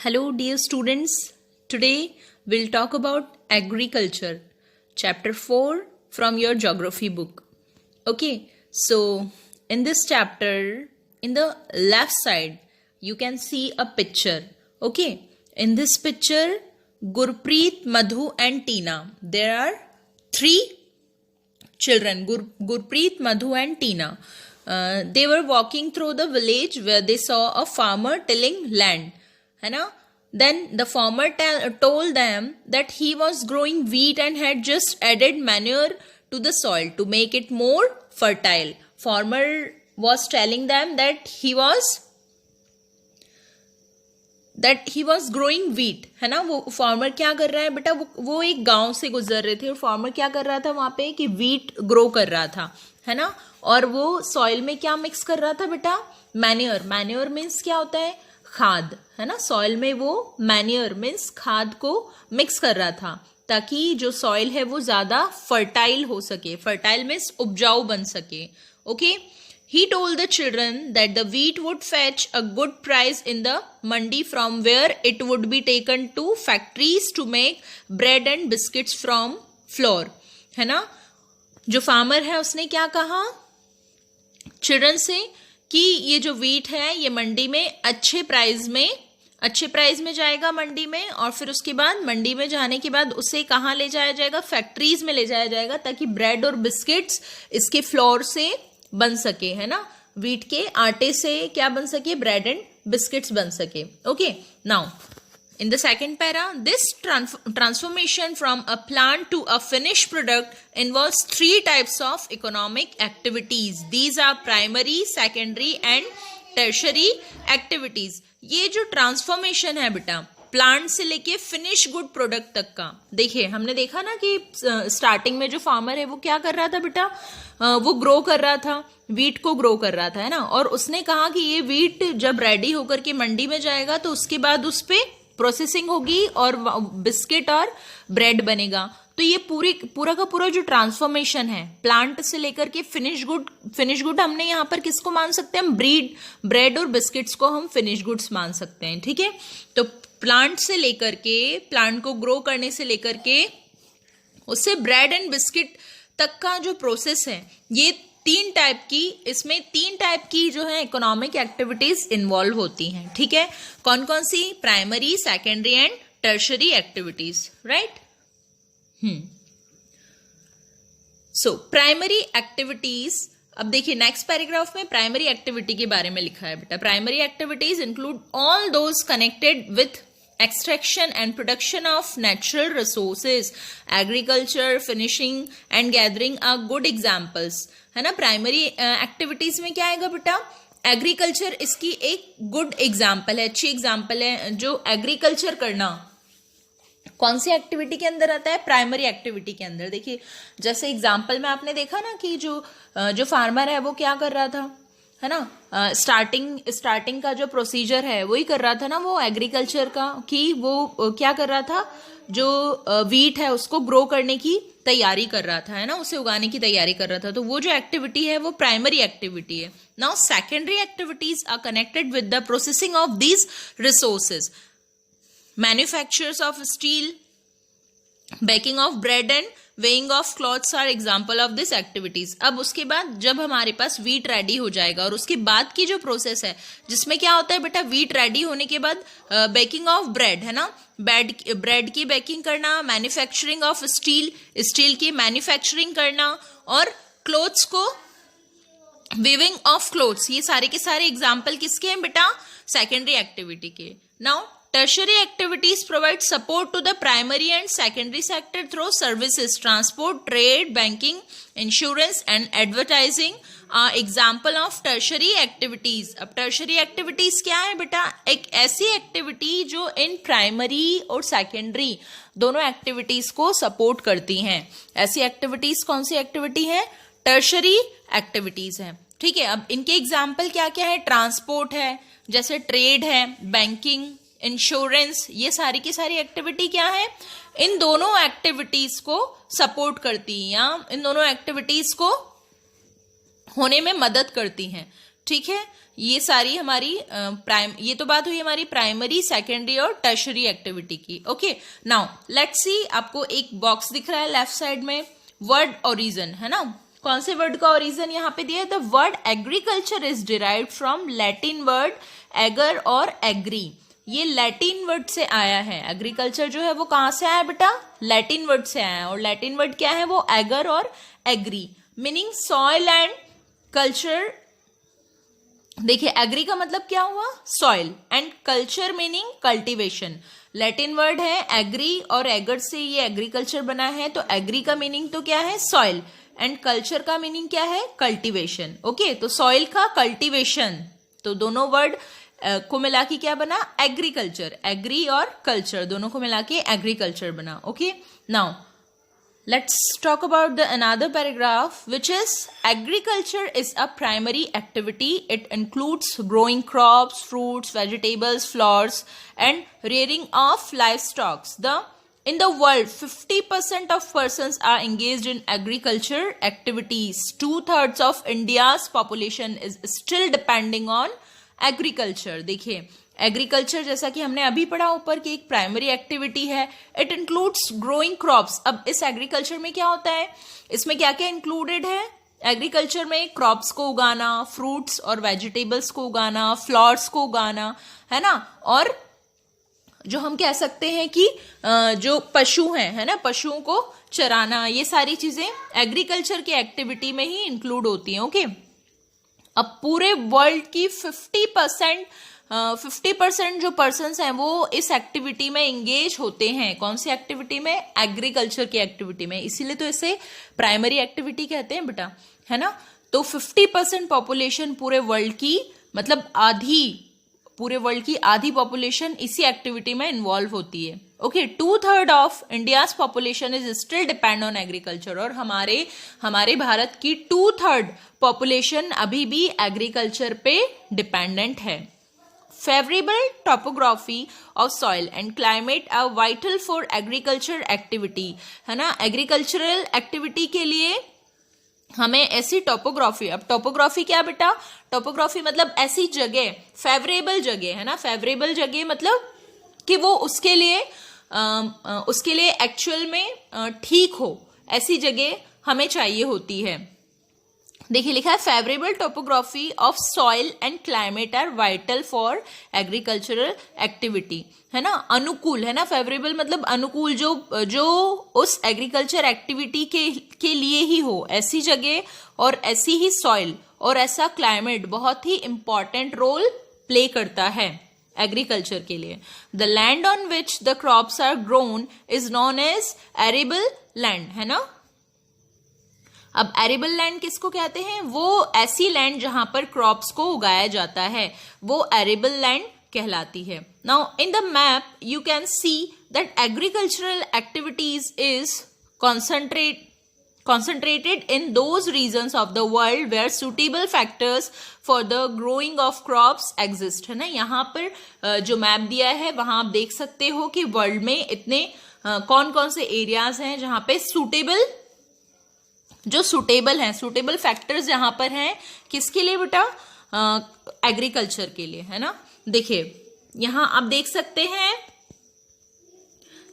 Hello, dear students. Today we'll talk about agriculture, chapter 4 from your geography book. Okay, so in this chapter, in the left side, you can see a picture. Okay, in this picture, Gurpreet, Madhu, and Tina. There are three children, Gurpreet, Madhu, and Tina. They were walking through the village where they saw a farmer tilling land. है ना? Then the farmer told them that he was growing wheat and had just added manure to the soil to make it more fertile. Farmer was telling them that he was growing wheat. है ना? वो farmer क्या कर रहा है बेटा? वो एक गांव से गुजर रहे थे और farmer क्या कर रहा था वहां पे कि wheat grow कर रहा था, है ना? और वो soil में क्या mix कर रहा था बेटा? Manure. Manure means क्या होता है? खाद, है ना? सॉइल में वो मैन्योर मीन्स खाद को मिक्स कर रहा था ताकि जो सॉइल है वो ज्यादा फर्टाइल हो सके. फर्टाइल मीन्स उपजाऊ बन सके. Okay, he told the children that the wheat would fetch a good price in the mandi from where it would be taken to factories to make bread and biscuits from flour. है ना? जो farmer है उसने क्या कहा children से कि ये जो व्हीट है ये मंडी में अच्छे प्राइस में जाएगा मंडी में, और फिर उसके बाद मंडी में जाने के बाद उसे कहाँ ले जाया जाएगा? फैक्ट्रीज में ले जाया जाएगा ताकि ब्रेड और बिस्किट्स इसके फ्लोर से बन सके. है ना? व्हीट के आटे से क्या बन सके? ब्रेड एंड बिस्किट्स बन सके. Okay, now in the second para, this transformation from a plant to a finished product involves three types of economic activities. These are primary, secondary and tertiary activities. ये जो transformation है बेटा plant से लेके finish good product तक का, देखिए हमने देखा ना कि स्टार्टिंग में जो फार्मर है वो क्या कर रहा था बेटा? वो ग्रो कर रहा था, वीट को ग्रो कर रहा था, है ना? और उसने कहा कि ये वीट जब रेडी होकर के मंडी में जाएगा तो उसके बाद उस पे प्रोसेसिंग होगी और बिस्किट और ब्रेड बनेगा. तो ये पूरा का पूरा जो ट्रांसफॉर्मेशन है प्लांट से लेकर के फिनिश गुड हमने यहाँ पर किसको मान सकते हैं? ब्रेड और बिस्किट्स को हम फिनिश गुड्स मान सकते हैं. ठीक है, तो प्लांट से लेकर के, प्लांट को ग्रो करने से लेकर के उससे ब्रेड एंड बिस्किट तक का जो प्रोसेस है, ये इसमें तीन टाइप की जो है इकोनॉमिक एक्टिविटीज इन्वॉल्व होती हैं. ठीक है, कौन कौन सी? Primary, secondary and tertiary activities. Right. So primary activities, अब देखिए नेक्स्ट पैराग्राफ में प्राइमरी एक्टिविटी के बारे में लिखा है बेटा. Primary activities include all those connected with extraction and production of natural resources. Agriculture, finishing and gathering are good examples. है ना? प्राइमरी एक्टिविटीज में क्या आएगा बेटा? एग्रीकल्चर इसकी एक गुड एग्जाम्पल है, अच्छी एग्जाम्पल है. जो एग्रीकल्चर करना कौन सी एक्टिविटी के अंदर आता है? प्राइमरी एक्टिविटी के अंदर. देखिए जैसे एग्जाम्पल में आपने देखा ना कि जो फार्मर है वो क्या कर रहा था, है ना? स्टार्टिंग का जो प्रोसीजर है वही कर रहा था ना वो एग्रीकल्चर का, कि वो क्या कर रहा था? जो व्हीट है उसको ग्रो करने की तैयारी कर रहा था, है ना? उसे उगाने की तैयारी कर रहा था. तो वो जो एक्टिविटी है वो प्राइमरी एक्टिविटी है. Now secondary activities are connected with the processing of these resources. Manufactures of steel, baking of bread and weaving of cloths are example of this activities. अब उसके बाद जब हमारे पास व्हीट रेडी हो जाएगा और उसके बाद की जो प्रोसेस है जिसमें क्या होता है बेटा? व्हीट रेडी होने के बाद बेकिंग ऑफ ब्रेड, है ना? ब्रेड की बेकिंग करना, मैन्युफैक्चरिंग ऑफ स्टील की मैन्युफैक्चरिंग करना, और क्लोथ्स को वीविंग ऑफ क्लोथ्स. ये सारे के सारे एग्जाम्पल किसके हैं बेटा? सेकेंडरी एक्टिविटी के. Now tertiary activities provide support to the primary and secondary sector through services, transport, trade, banking, insurance and advertising are example of tertiary activities. अब tertiary activities क्या है बेटा? एक ऐसी एक्टिविटी जो इन प्राइमरी और secondary दोनों एक्टिविटीज को सपोर्ट करती हैं. ऐसी एक्टिविटीज कौन सी एक्टिविटी है? टर्शरी एक्टिविटीज है. ठीक है, अब इनके एग्जाम्पल क्या क्या है? ट्रांसपोर्ट है, जैसे ट्रेड है, बैंकिंग, इंश्योरेंस, ये सारी की सारी एक्टिविटी क्या है? इन दोनों एक्टिविटीज को सपोर्ट करती है या इन दोनों एक्टिविटीज को होने में मदद करती हैं. ठीक है, ये सारी हमारी ये तो बात हुई हमारी प्राइमरी, सेकेंडरी और टर्शरी एक्टिविटी की। ओके, नाउ लेट्स सी, आपको एक बॉक्स दिख रहा है लेफ्ट साइड में, वर्ड ओरिजिन, है ना। कौन से वर्ड का ओरिजिन यहाँ पे दिया है? The word agriculture is derived from Latin word ager और एग्री। ये लैटिन वर्ड से आया है। एग्रीकल्चर जो है वो कहाँ से आया बेटा? लैटिन वर्ड से आया है। और लैटिन वर्ड क्या है? वो एगर और agri, meaning soil and culture. देखिए, एग्री का मतलब क्या हुआ? Soil, and culture meaning cultivation. Latin word है एग्री और एगर से ये एग्रीकल्चर बना है, तो एग्री का मीनिंग तो क्या है? सॉइल, एंड कल्चर का मीनिंग क्या है? कल्टीवेशन। ओके, तो सॉइल का कल्टीवेशन, तो दोनों वर्ड को मिला के क्या बना? एग्रीकल्चर। एग्री और कल्चर दोनों को मिला के एग्रीकल्चर बना। Okay, now let's talk about the another paragraph, which is agriculture is a primary activity. It includes growing crops, fruits, vegetables, flowers, and rearing of livestock. In the world, 50% of persons are engaged in agriculture activities. 2/3 of India's population is still depending on agriculture. देखिए, agriculture जैसा कि हमने अभी पढ़ा ऊपर की एक primary activity है। It includes growing crops. अब इस एग्रीकल्चर में क्या होता है? इसमें क्या क्या इंक्लूडेड है? एग्रीकल्चर में क्रॉप्स को उगाना, फ्रूट्स और वेजिटेबल्स को उगाना, फ्लावर्स को उगाना, है ना। और जो हम कह सकते हैं कि जो पशु हैं, है ना, पशुओं को चराना, ये सारी चीजें एग्रीकल्चर की एक्टिविटी में ही इंक्लूड होती हैं। ओके, अब पूरे वर्ल्ड की 50% जो पर्सन्स हैं वो इस एक्टिविटी में एंगेज होते हैं। कौन सी एक्टिविटी में? एग्रीकल्चर की एक्टिविटी में। इसीलिए तो इसे प्राइमरी एक्टिविटी कहते हैं बेटा, है ना। तो 50% पॉपुलेशन पूरे वर्ल्ड की, मतलब पूरे वर्ल्ड की आधी पॉपुलेशन इसी एक्टिविटी में इन्वॉल्व होती है। Okay, 2/3 of India's population is still depend on agriculture. और हमारे भारत की 2/3 पॉपुलेशन अभी भी एग्रीकल्चर पे डिपेंडेंट है। Favorable topography of soil and climate are vital for agriculture activity, है ना। एग्रीकल्चरल एक्टिविटी के लिए हमें ऐसी टोपोग्राफी, अब टोपोग्राफी क्या बेटा? टोपोग्राफी मतलब ऐसी जगह, फेवरेबल जगह, है ना। फेवरेबल जगह मतलब कि वो उसके लिए एक्चुअल में ठीक हो, ऐसी जगह हमें चाहिए होती है। देखिए, लिखा है favourable topography of soil and climate are vital for agricultural activity, है ना। अनुकूल, है ना। फेवरेबल मतलब अनुकूल, जो उस एग्रीकल्चर एक्टिविटी के लिए ही हो, ऐसी जगह और ऐसी ही सॉइल और ऐसा क्लाइमेट बहुत ही इंपॉर्टेंट रोल प्ले करता है एग्रीकल्चर के लिए। The land on which the crops are grown is known as arable land, है ना। अब एरेबल लैंड किसको कहते हैं? वो ऐसी लैंड जहां पर क्रॉप्स को उगाया जाता है, वो एरेबल लैंड कहलाती है। Now in the map you can see that agricultural activities is concentrated in those regions of the world where suitable factors for the growing of crops exist, है ना। यहाँ पर जो मैप दिया है वहां आप देख सकते हो कि वर्ल्ड में इतने कौन कौन से एरियाज हैं जहां पे सुटेबल फैक्टर्स यहां पर हैं। किसके लिए बेटा? एग्रीकल्चर के लिए, है ना। देखिए, यहां आप देख सकते हैं,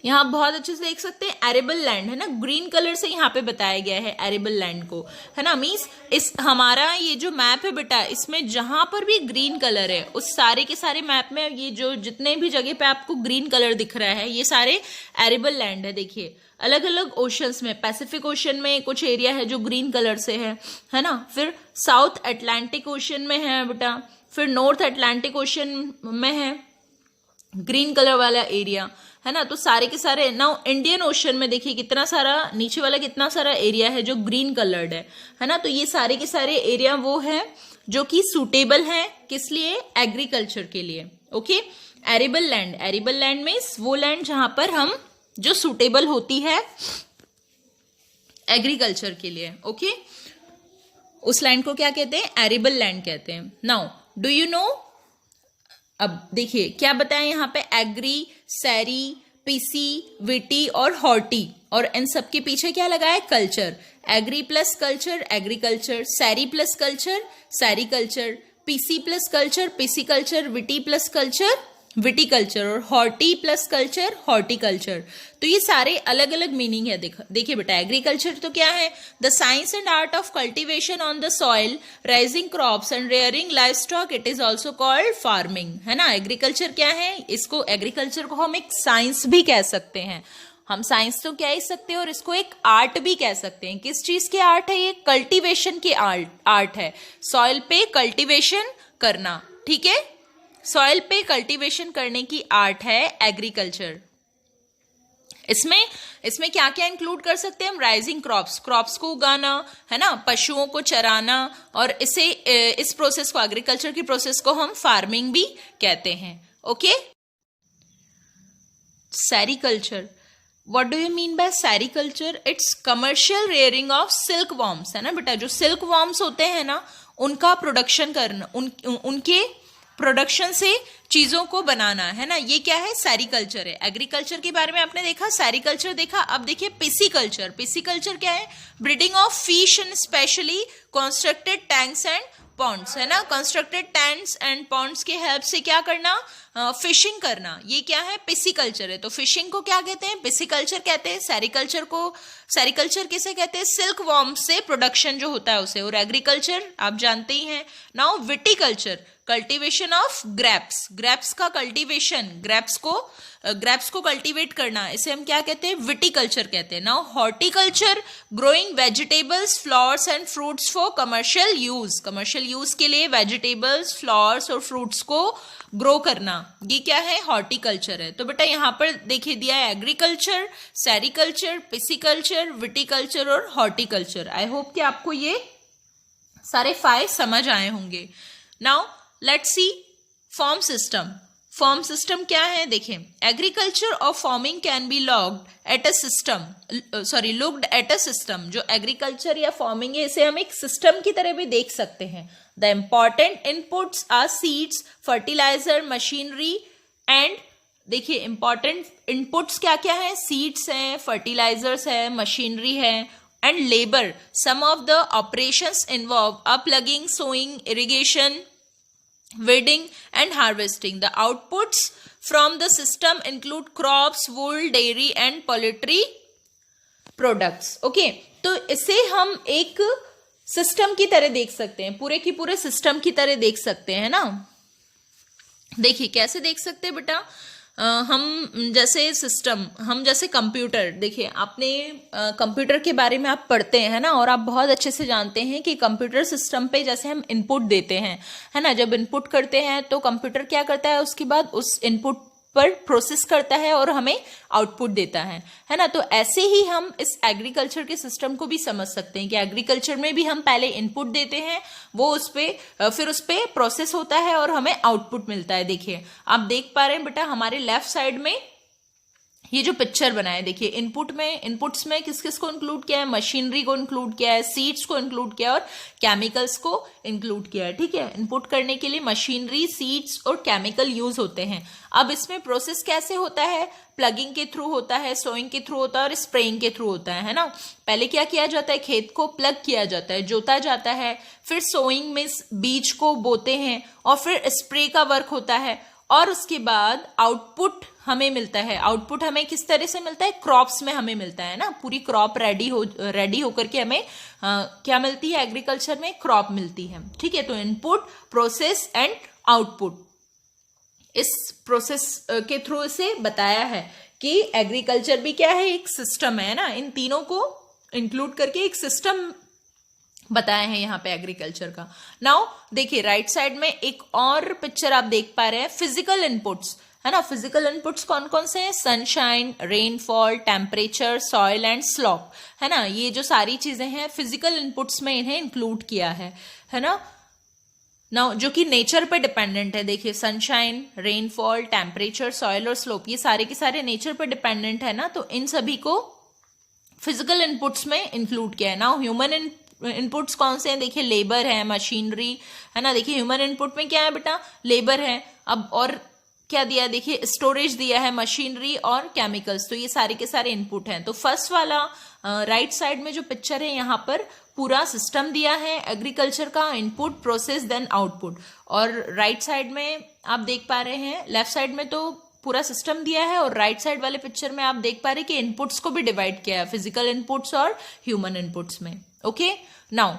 यहां बहुत अच्छे से देख सकते हैं एरेबल लैंड, है ना। ग्रीन कलर से यहाँ पे बताया गया है एरेबल लैंड को, है ना। मींस इस हमारा ये जो मैप है बेटा, इसमें जहां पर भी ग्रीन कलर है उस सारे के सारे मैप में ये जो जितने भी जगह पे आपको ग्रीन कलर दिख रहा है, ये सारे एरेबल लैंड है। देखिए, अलग अलग ओशंस में, पैसिफिक ओशन में कुछ एरिया है जो ग्रीन कलर से है ना। फिर साउथ अटलांटिक ओशन में है बेटा, फिर नॉर्थ अटलांटिक ओशन में है ग्रीन कलर वाला एरिया, है ना। तो सारे के सारे नाउ इंडियन ओशन में देखिए कितना सारा, नीचे वाला कितना सारा एरिया है जो ग्रीन कलर्ड है ना। तो ये सारे के सारे एरिया वो है जो कि सूटेबल है किस लिए? एग्रीकल्चर के लिए। ओके, एरेबल लैंड मींस वो लैंड जहां पर हम जो सूटेबल होती है एग्रीकल्चर के लिए। ओके, उस लैंड को क्या कहते हैं? एरेबल लैंड कहते हैं। नाउ डू यू नो, अब देखिए क्या बताएं यहाँ पे, एग्री, सैरी, पीसी, विटी और हॉर्टी, और इन सब के पीछे क्या लगा है? Culture. Agri plus culture agriculture, seri plus culture sericulture, pisci plus culture pisci culture, viti plus culture viticulture, और हॉर्टी प्लस कल्चर हॉर्टिकल्चर। तो ये सारे अलग अलग मीनिंग है। देखिए बेटा, एग्रीकल्चर तो क्या है? The science and art of cultivation on the soil, rising crops and rearing live stock. It is also called farming, है ना। एग्रीकल्चर क्या है? इसको एग्रीकल्चर को हम एक साइंस भी कह सकते हैं। हम साइंस तो कह ही सकते हैं और इसको एक आर्ट भी कह सकते हैं। किस चीज की आर्ट है ये? कल्टीवेशन की आर्ट है। सॉइल पे कल्टीवेशन करना, ठीक है। सॉइल पे कल्टीवेशन करने की आर्ट है एग्रीकल्चर। इसमें क्या क्या इंक्लूड कर सकते हैं हम? राइजिंग क्रॉप्स को उगाना, है ना, पशुओं को चराना, और इस प्रोसेस को, एग्रीकल्चर की प्रोसेस को हम फार्मिंग भी कहते हैं। Okay. Sericulture, what do you mean by sericulture? It's commercial rearing of silk worms, है ना बेटा। जो सिल्क वॉर्म्स होते हैं ना, उनका प्रोडक्शन करना, उनके प्रोडक्शन से चीजों को बनाना, है ना, ये क्या है? सेरीकल्चर है। एग्रीकल्चर के बारे में आपने देखा, सेरीकल्चर देखा। अब देखिए पिसीकल्चर। पिसीकल्चर क्या है? Breeding of fish and specially constructed tanks and ponds, है ना। कंस्ट्रक्टेड टैंक्स एंड पॉन्ड्स के हेल्प से क्या करना? फिशिंग करना। ये क्या है? पिसीकल्चर है। तो फिशिंग को क्या कहते हैं? पिसीकल्चर कहते हैं। सेरीकल्चर किसे कहते हैं? सिल्क वॉर्म से प्रोडक्शन जो होता है उसे। और एग्रीकल्चर आप जानते ही हैं। Now viticulture, cultivation of grapes का कल्टीवेशन, ग्रेप्स को कल्टीवेट करना, इसे हम क्या कहते हैं? विटीकल्चर कहते हैं। Now horticulture, growing vegetables, flowers and fruits for commercial use के लिए वेजिटेबल्स, फ्लावर्स और फ्रूट्स को ग्रो करना, ये क्या है? हॉर्टिकल्चर है। तो बेटा यहाँ पर देखिए दिया है एग्रीकल्चर, सेरीकल्चर, पिसीकल्चर, विटीकल्चर और हॉर्टिकल्चर। आई होप कि आपको ये सारे 5 समझ आए होंगे। Now let's C form system क्या है? देखिए, एग्रीकल्चर और farming can B looked at a system. जो एग्रीकल्चर या फार्मिंग है, इसे हम एक सिस्टम की तरह भी देख सकते हैं। The important inputs are seeds, fertiliser, machinery and, देखिए इंपॉर्टेंट इनपुट्स क्या क्या है? सीड्स हैं, फर्टिलाइजर्स है, मशीनरी है, and labour. Some of the operations involve ploughing, sowing, irrigation, weeding and harvesting. The outputs from the system include crops, wool, dairy and poultry products. Okay, तो इसे हम एक सिस्टम की तरह देख सकते हैं, पूरे की पूरे सिस्टम की तरह देख सकते हैं ना। देखिए कैसे देख सकते हैं बेटा? हम जैसे कंप्यूटर, देखिए आपने कंप्यूटर के बारे में आप पढ़ते हैं, है ना, और आप बहुत अच्छे से जानते हैं कि कंप्यूटर सिस्टम पे जैसे हम इनपुट देते हैं, है ना, जब इनपुट करते हैं तो कंप्यूटर क्या करता है? उसके बाद उस इनपुट पर प्रोसेस करता है और हमें आउटपुट देता है ना। तो ऐसे ही हम इस एग्रीकल्चर के सिस्टम को भी समझ सकते हैं कि एग्रीकल्चर में भी हम पहले इनपुट देते हैं, वो फिर उस पे प्रोसेस होता है और हमें आउटपुट मिलता है। देखिए आप देख पा रहे हैं बेटा, हमारे लेफ्ट साइड में ये जो पिक्चर बना है, देखिए इनपुट्स में किस किस को इंक्लूड किया है? मशीनरी को इंक्लूड किया है, सीड्स को इंक्लूड किया है और केमिकल्स को इंक्लूड किया है। ठीक है, इनपुट करने के लिए मशीनरी, सीड्स और केमिकल यूज होते हैं। अब इसमें प्रोसेस कैसे होता है? प्लगिंग के थ्रू होता है, सोइंग के थ्रू होता है और स्प्रेइंग के थ्रू होता है ना। पहले क्या किया जाता है? खेत को प्लग किया जाता है, जोता जाता है, फिर सोइंग में बीज को बोते हैं और फिर स्प्रे का वर्क होता है और उसके बाद आउटपुट हमें मिलता है। आउटपुट हमें किस तरह से मिलता है? क्रॉप्स में हमें मिलता है ना। पूरी क्रॉप रेडी होकर के हमें क्या मिलती है? एग्रीकल्चर में क्रॉप मिलती है। ठीक है, तो इनपुट, प्रोसेस एंड आउटपुट, इस प्रोसेस के थ्रू से बताया है कि एग्रीकल्चर भी क्या है? एक सिस्टम है ना। इन तीनों को इंक्लूड करके एक सिस्टम बताया है यहाँ पे एग्रीकल्चर का। नाउ देखिए राइट साइड में एक और पिक्चर आप देख पा रहे हैं, फिजिकल इनपुट्स, है ना। फिजिकल इनपुट्स कौन कौन से हैं? Sunshine, rainfall, temperature, soil and slope, है ना। ये जो सारी चीजें हैं फिजिकल इनपुट्स में इन्हें इंक्लूड किया है ना। नाउ जो कि नेचर पे डिपेंडेंट है, देखिए सनशाइन, रेनफॉल, टेम्परेचर, सॉइल और स्लोप, ये सारे के सारे नेचर पे डिपेंडेंट है ना। तो इन सभी को फिजिकल इनपुट्स में इंक्लूड किया है। नाउ ह्यूमन इनपुट्स कौन से हैं? देखिए लेबर है, मशीनरी, है ना। देखिए ह्यूमन इनपुट में क्या है बेटा? लेबर है। अब और क्या दिया है, देखिए स्टोरेज दिया है, मशीनरी और केमिकल्स, तो ये सारे के सारे इनपुट हैं। तो फर्स्ट वाला राइट साइड में जो पिक्चर है यहाँ पर पूरा सिस्टम दिया है एग्रीकल्चर का, इनपुट, प्रोसेस, देन आउटपुट। और राइट साइड में आप देख पा रहे हैं, लेफ्ट साइड में तो पूरा सिस्टम दिया है और राइट साइड वाले पिक्चर में आप देख पा रहे हैं कि इनपुट्स को भी डिवाइड किया है, फिजिकल इनपुट्स और ह्यूमन इनपुट्स में। Okay, now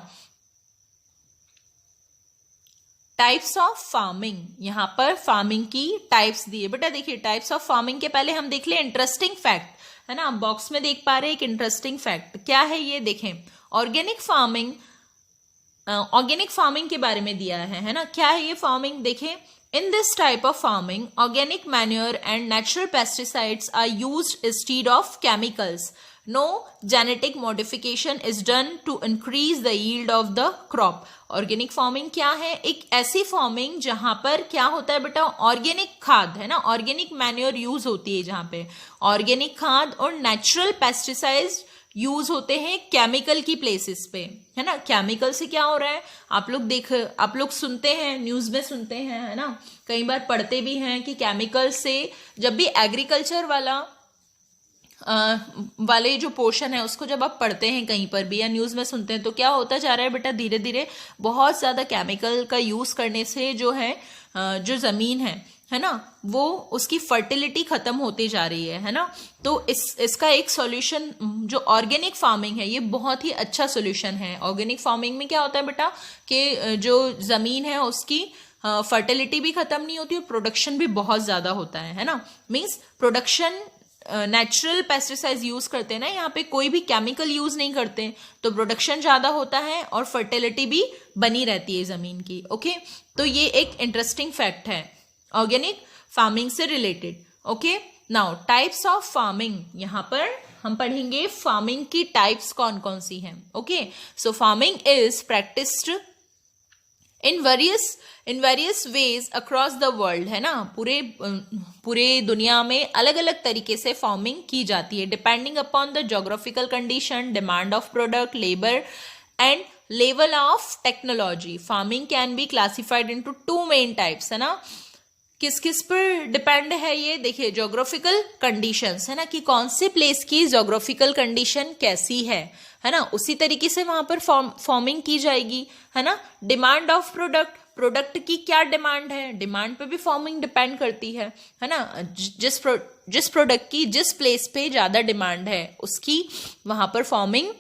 types of farming, यहां पर फार्मिंग की टाइप्स दिए। बेटा देखिए टाइप्स ऑफ फार्मिंग के पहले हम देख ले इंटरेस्टिंग फैक्ट, है ना, बॉक्स में देख पा रहे हैं एक इंटरेस्टिंग फैक्ट। क्या है ये देखें, ऑर्गेनिक फार्मिंग के बारे में दिया है ना। क्या है ये फार्मिंग, देखें, in this type of farming organic manure and natural pesticides are used instead of chemicals. No genetic modification is done to increase the yield of the crop. Organic farming क्या है, एक ऐसी फार्मिंग जहां पर क्या होता है बेटा, ऑर्गेनिक खाद, है ना, ऑर्गेनिक मैन्योर यूज होती है, जहां पे ऑर्गेनिक खाद और नेचुरल पेस्टिसाइड्स यूज होते हैं केमिकल की प्लेसेस पे, है ना। केमिकल से क्या हो रहा है, आप लोग सुनते हैं, न्यूज में सुनते हैं, है ना, कई बार पढ़ते भी हैं कि केमिकल से, जब भी एग्रीकल्चर वाले जो पोर्शन है उसको जब आप पढ़ते हैं कहीं पर भी या न्यूज में सुनते हैं, तो क्या होता जा रहा है बेटा, धीरे धीरे बहुत ज्यादा केमिकल का यूज करने से जो है जो जमीन है ना, वो उसकी फर्टिलिटी खत्म होती जा रही है ना। तो इसका एक सॉल्यूशन जो ऑर्गेनिक फार्मिंग है, ये बहुत ही अच्छा सॉल्यूशन है। ऑर्गेनिक फार्मिंग में क्या होता है बेटा कि जो जमीन है उसकी फर्टिलिटी भी खत्म नहीं होती और प्रोडक्शन भी बहुत ज्यादा होता है ना। Means production natural pesticides use करते हैं ना, यहाँ पे कोई भी केमिकल यूज नहीं करते, तो प्रोडक्शन ज्यादा होता है और फर्टिलिटी भी बनी रहती है जमीन की। ओके, तो ये एक इंटरेस्टिंग फैक्ट है ऑर्गेनिक फार्मिंग से related. Okay, now types of farming, यहां पर हम पढ़ेंगे फार्मिंग की टाइप्स कौन कौन सी हैं। Okay, so farming is practised in various ways across the world, है ना, पूरे दुनिया में अलग अलग तरीके से फार्मिंग की जाती है, depending upon the geographical condition, demand of product, labour and level of technology. Farming can be classified into 2 main types, है ना। किस किस पर डिपेंड है ये, देखिए ज्योग्राफिकल कंडीशंस, है ना, कि कौन से प्लेस की ज्योग्राफिकल कंडीशन कैसी है ना, उसी तरीके से वहां पर फार्मिंग की जाएगी, है ना। डिमांड ऑफ प्रोडक्ट की क्या डिमांड है, डिमांड पे भी फार्मिंग डिपेंड करती है ना। जिस प्रोडक्ट की जिस प्लेस पे ज्यादा डिमांड है उसकी वहां पर फार्मिंग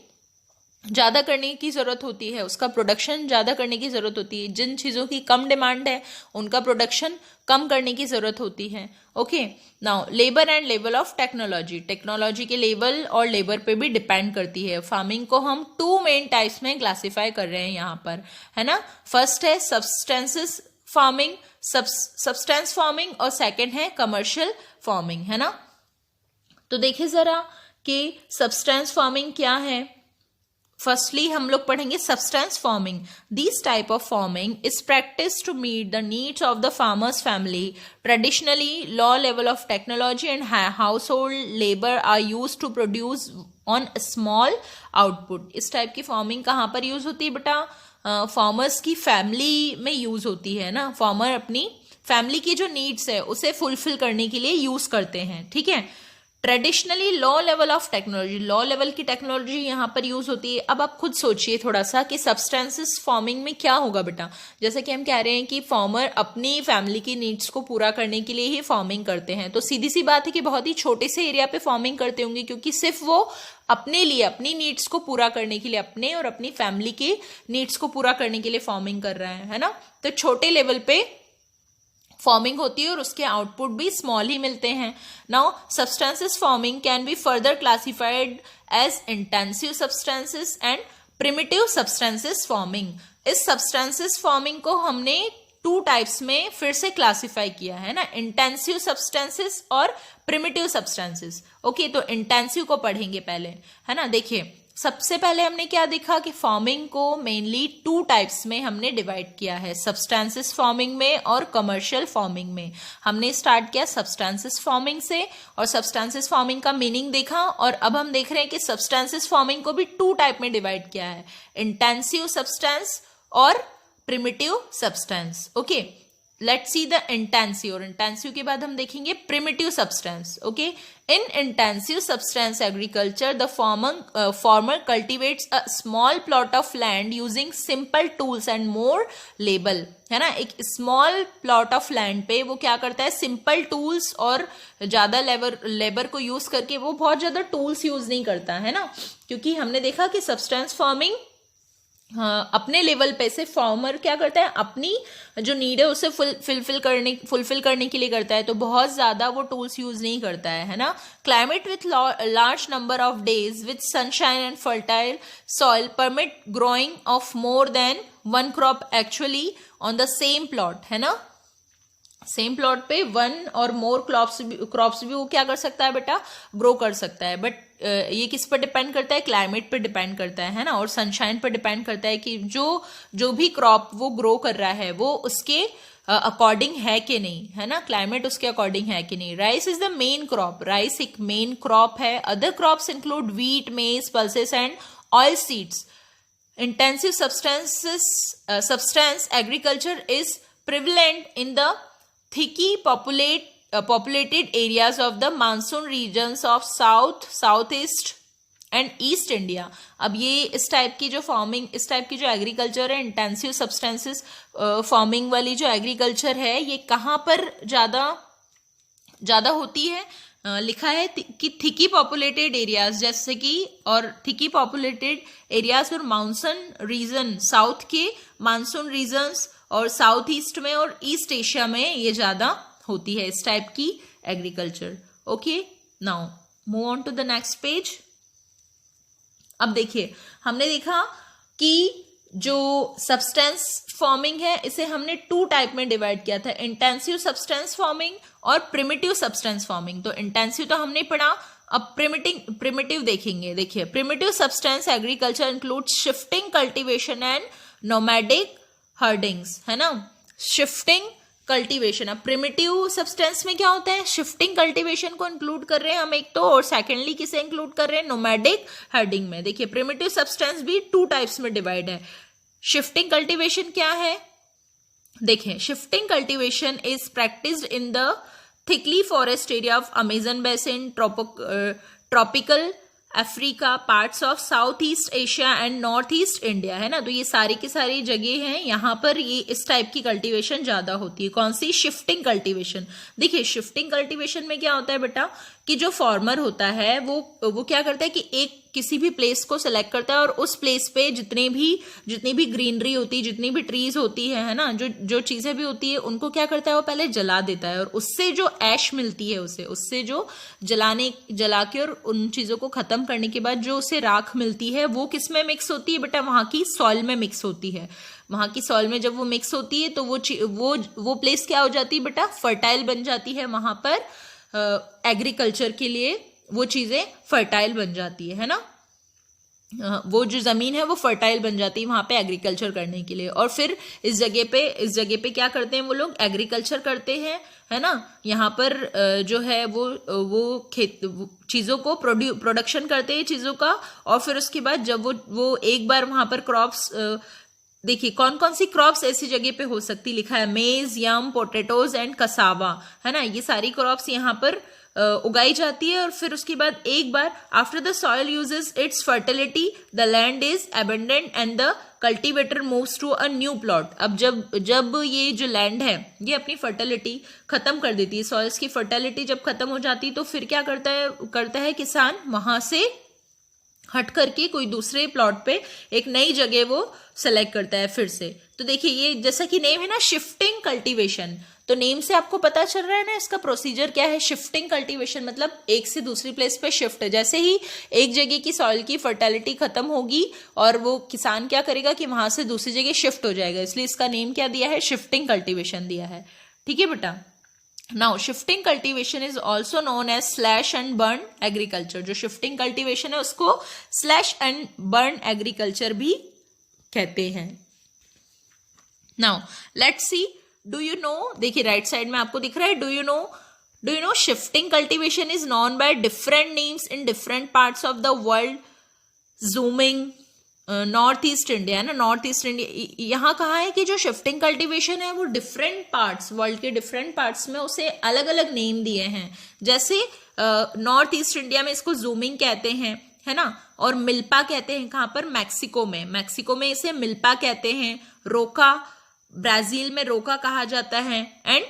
ज्यादा करने की जरूरत होती है, उसका प्रोडक्शन ज्यादा करने की जरूरत होती है। जिन चीजों की कम डिमांड है उनका प्रोडक्शन कम करने की जरूरत होती है। Okay, now labour and level of technology के लेवल और लेबर पे भी डिपेंड करती है। फार्मिंग को हम 2 मेन टाइप्स में क्लासिफाई कर रहे हैं यहाँ पर, है ना। फर्स्ट है सब्सटेंस फार्मिंग और सेकेंड है कमर्शियल फार्मिंग, है ना। तो देखिए जरा कि सब्सटेंस फार्मिंग क्या है। फर्स्टली हम लोग पढ़ेंगे subsistence farming. This type of farming is practice to meet the needs of the farmer's family. Traditionally low level of technology and household labour are use to produce on small output. इस type की farming कहाँ पर use होती है बेटा, farmers की family में use होती है ना। फार्मर अपनी फैमिली की जो नीड्स है उसे फुलफिल करने के लिए यूज करते हैं, ठीक है। Traditionally low level of technology, low level की टेक्नोलॉजी यहाँ पर यूज होती है। अब आप खुद सोचिए थोड़ा सा कि सब्सटेंसेस फार्मिंग में क्या होगा बेटा। जैसे कि हम कह रहे हैं कि फार्मर अपनी फैमिली की नीड्स को पूरा करने के लिए ही फार्मिंग करते हैं, तो सीधी सी बात है कि बहुत ही छोटे से एरिया पे फार्मिंग करते होंगे, क्योंकि सिर्फ वो अपने लिए, अपनी नीड्स को पूरा करने के लिए, अपने और अपनी फैमिली के नीड्स को पूरा करने के लिए फार्मिंग कर रहा है ना। तो छोटे लेवल पे फार्मिंग होती है और उसके आउटपुट भी स्मॉल ही मिलते हैं। Now subsistence farming can be further classified as intensive subsistence and primitive subsistence farming. इस सब्सटेंसेस फार्मिंग को हमने 2 टाइप्स में फिर से क्लासिफाई किया है ना, इंटेंसिव सब्सटेंसेस और प्रिमिटिव सब्सटेंसेस। ओके, तो इंटेंसिव को पढ़ेंगे पहले, है ना। देखिए सबसे पहले हमने क्या देखा कि फार्मिंग को मेनली 2 टाइप्स में हमने डिवाइड किया है, सब्सटेंसेस फार्मिंग में और कमर्शियल फार्मिंग में। हमने स्टार्ट किया सब्सटेंसेस फार्मिंग से और सब्सटेंसेस फार्मिंग का मीनिंग देखा, और अब हम देख रहे हैं कि सब्सटेंसेस फार्मिंग को भी 2 टाइप में डिवाइड किया है, इंटेंसिव सब्सटेंस और primitive substance. Okay, let's see the intensive, और इंटेंसिव के बाद हम देखेंगे primitive substance. Okay, in intensive substance agriculture the farmer cultivates a small plot of land using simple tools and more label, है ना. एक small plot of land पे वो क्या करता है, सिंपल टूल्स और ज्यादा लेबर को यूज करके, वो बहुत ज्यादा टूल्स यूज नहीं करता है ना, क्योंकि हमने देखा कि सब्सटेंस फार्मिंग अपने लेवल पे से फार्मर क्या करता है, अपनी जो नीड है उसे फुलफिल करने के लिए करता है, तो बहुत ज्यादा वो टूल्स यूज नहीं करता है ना. Climate with large number of days with sunshine and fertile soil permit growing of more than one crop actually on the same plot, है ना. सेम प्लॉट पे वन और मोर क्रॉप्स भी वो क्या कर सकता है बेटा, ग्रो कर सकता है. बट ये किस पर डिपेंड करता है, क्लाइमेट पर डिपेंड करता है ना, और सनशाइन पर डिपेंड करता है कि जो भी क्रॉप वो ग्रो कर रहा है वो उसके अकॉर्डिंग है कि नहीं, है ना. क्लाइमेट उसके अकॉर्डिंग है कि नहीं. Rice is the main crop, rice एक मेन क्रॉप है. अदर क्रॉप्स इंक्लूड व्हीट, मेज, pulses and oil seeds. Intensive substance agriculture is prevalent in the thickly populated areas of the monsoon regions of south, southeast and east India. अब ये इस type की जो agriculture है, intensive substances farming वाली जो agriculture है, ये कहाँ पर ज्यादा होती है. लिखा है कि थिकी पॉपुलेटेड एरियाज, जैसे कि, और थिकी पॉपुलेटेड एरियाज और मानसून रीजन, साउथ के मानसून रीजन्स और साउथ ईस्ट में और ईस्ट एशिया में ये ज्यादा होती है इस टाइप की agriculture. Okay, now move on to the next page. अब देखिए, हमने देखा कि जो सब्सटेंस फार्मिंग है इसे हमने 2 टाइप में डिवाइड किया था, इंटेंसिव सब्सटेंस फार्मिंग और प्रिमिटिव सब्सटेंस फार्मिंग. तो इंटेंसिव तो हमने पढ़ा, अब प्रिमिटिव देखेंगे. देखिए, primitive subsistence agriculture include shifting cultivation and nomadic herdings, है ना. शिफ्टिंग कल्टीवेशन, अब प्रिमिटिव सब्सटेंस में क्या होता है, शिफ्टिंग कल्टीवेशन को इंक्लूड कर रहे हैं हम एक तो, और सेकेंडली किसे इंक्लूड कर रहे हैं, नोमैडिक हर्डिंग में. देखिए, प्रिमिटिव सब्सटेंस भी 2 टाइप्स में डिवाइड है. शिफ्टिंग कल्टीवेशन क्या है, देखें, shifting cultivation is practised in the thickly forest area of Amazon basin, tropical Africa, parts of south east Asia and north east India, है ना. तो ये सारी की सारी जगह हैं, यहाँ पर ये इस टाइप की कल्टीवेशन ज्यादा होती है. कौन सी, शिफ्टिंग कल्टीवेशन. देखिए, शिफ्टिंग कल्टीवेशन में क्या होता है बेटा, कि जो फार्मर होता है वो क्या करता है कि किसी भी प्लेस को सिलेक्ट करता है और उस प्लेस पे जितनी भी ग्रीनरी होती है, जितनी भी ट्रीज होती है ना, जो चीजें भी होती है, उनको क्या करता है, वो पहले जला देता है, और उससे जो ऐश मिलती है उससे जो जला के और उन चीजों को खत्म करने के बाद जो उसे राख मिलती है, वो किस में मिक्स होती है बेटा, वहां की सॉइल में मिक्स होती है. वहां की सॉइल में जब वो मिक्स होती है तो वो प्लेस क्या हो जाती है बेटा, फर्टाइल बन जाती है. वहां पर एग्रीकल्चर के लिए वो चीजें फर्टाइल बन जाती है ना. वो जो जमीन है वो फर्टाइल बन जाती है वहां पे एग्रीकल्चर करने के लिए. और फिर इस जगह पे क्या करते हैं वो लोग, एग्रीकल्चर करते हैं, है ना. यहाँ पर जो है वो चीजों को प्रोडक्शन करते हैं चीजों का, और फिर उसके बाद जब वो एक बार वहां पर क्रॉप्स, देखिए कौन कौन सी क्रॉप्स ऐसी जगह पे हो सकती, लिखा है मेज, यम, पोटैटोज एंड कसावा, है ना. ये सारी क्रॉप्स यहाँ पर उगाई जाती है. और फिर उसके बाद एक बार after the soil uses its fertility the land is abundant and the cultivator moves to a new plot. अब जब ये जो लैंड है ये अपनी फर्टिलिटी खत्म कर देती है, सॉइल्स की फर्टिलिटी जब खत्म हो जाती है, तो फिर क्या करता है किसान, वहां से हट करके कोई दूसरे प्लॉट पे एक नई जगह वो सेलेक्ट करता है फिर से. तो देखिए, ये जैसा कि नेम है ना, शिफ्टिंग कल्टीवेशन, तो नेम से आपको पता चल रहा है ना इसका प्रोसीजर क्या है. शिफ्टिंग कल्टीवेशन मतलब एक से दूसरी प्लेस पे शिफ्ट. जैसे ही एक जगह की सॉइल की फर्टिलिटी खत्म होगी और वो किसान क्या करेगा कि वहां से दूसरी जगह शिफ्ट हो जाएगा, इसलिए इसका नेम क्या दिया है, शिफ्टिंग कल्टीवेशन दिया है. ठीक है बेटा. Now shifting cultivation is also known as slash and burn agriculture. जो शिफ्टिंग कल्टीवेशन है उसको स्लैश एंड बर्न एग्रीकल्चर भी कहते हैं. Now let's see, do you know, देखिए राइट साइड में आपको दिख रहा है, do you know shifting cultivation is known by different names in different parts of the world. Jhumming, north east India है ना, नॉर्थ ईस्ट इंडिया। यहाँ कहा है कि जो शिफ्टिंग कल्टीवेशन है वो डिफरेंट पार्ट्स, वर्ल्ड के डिफरेंट पार्ट्स में उसे अलग अलग नेम दिए हैं। जैसे नॉर्थ ईस्ट इंडिया में इसको जूमिंग कहते हैं, है ना, और मिल्पा कहते हैं कहाँ पर, मैक्सिको में, मैक्सिको में इसे मिल्पा कहते हैं। रोका, ब्राजील में रोका कहा जाता है, एंड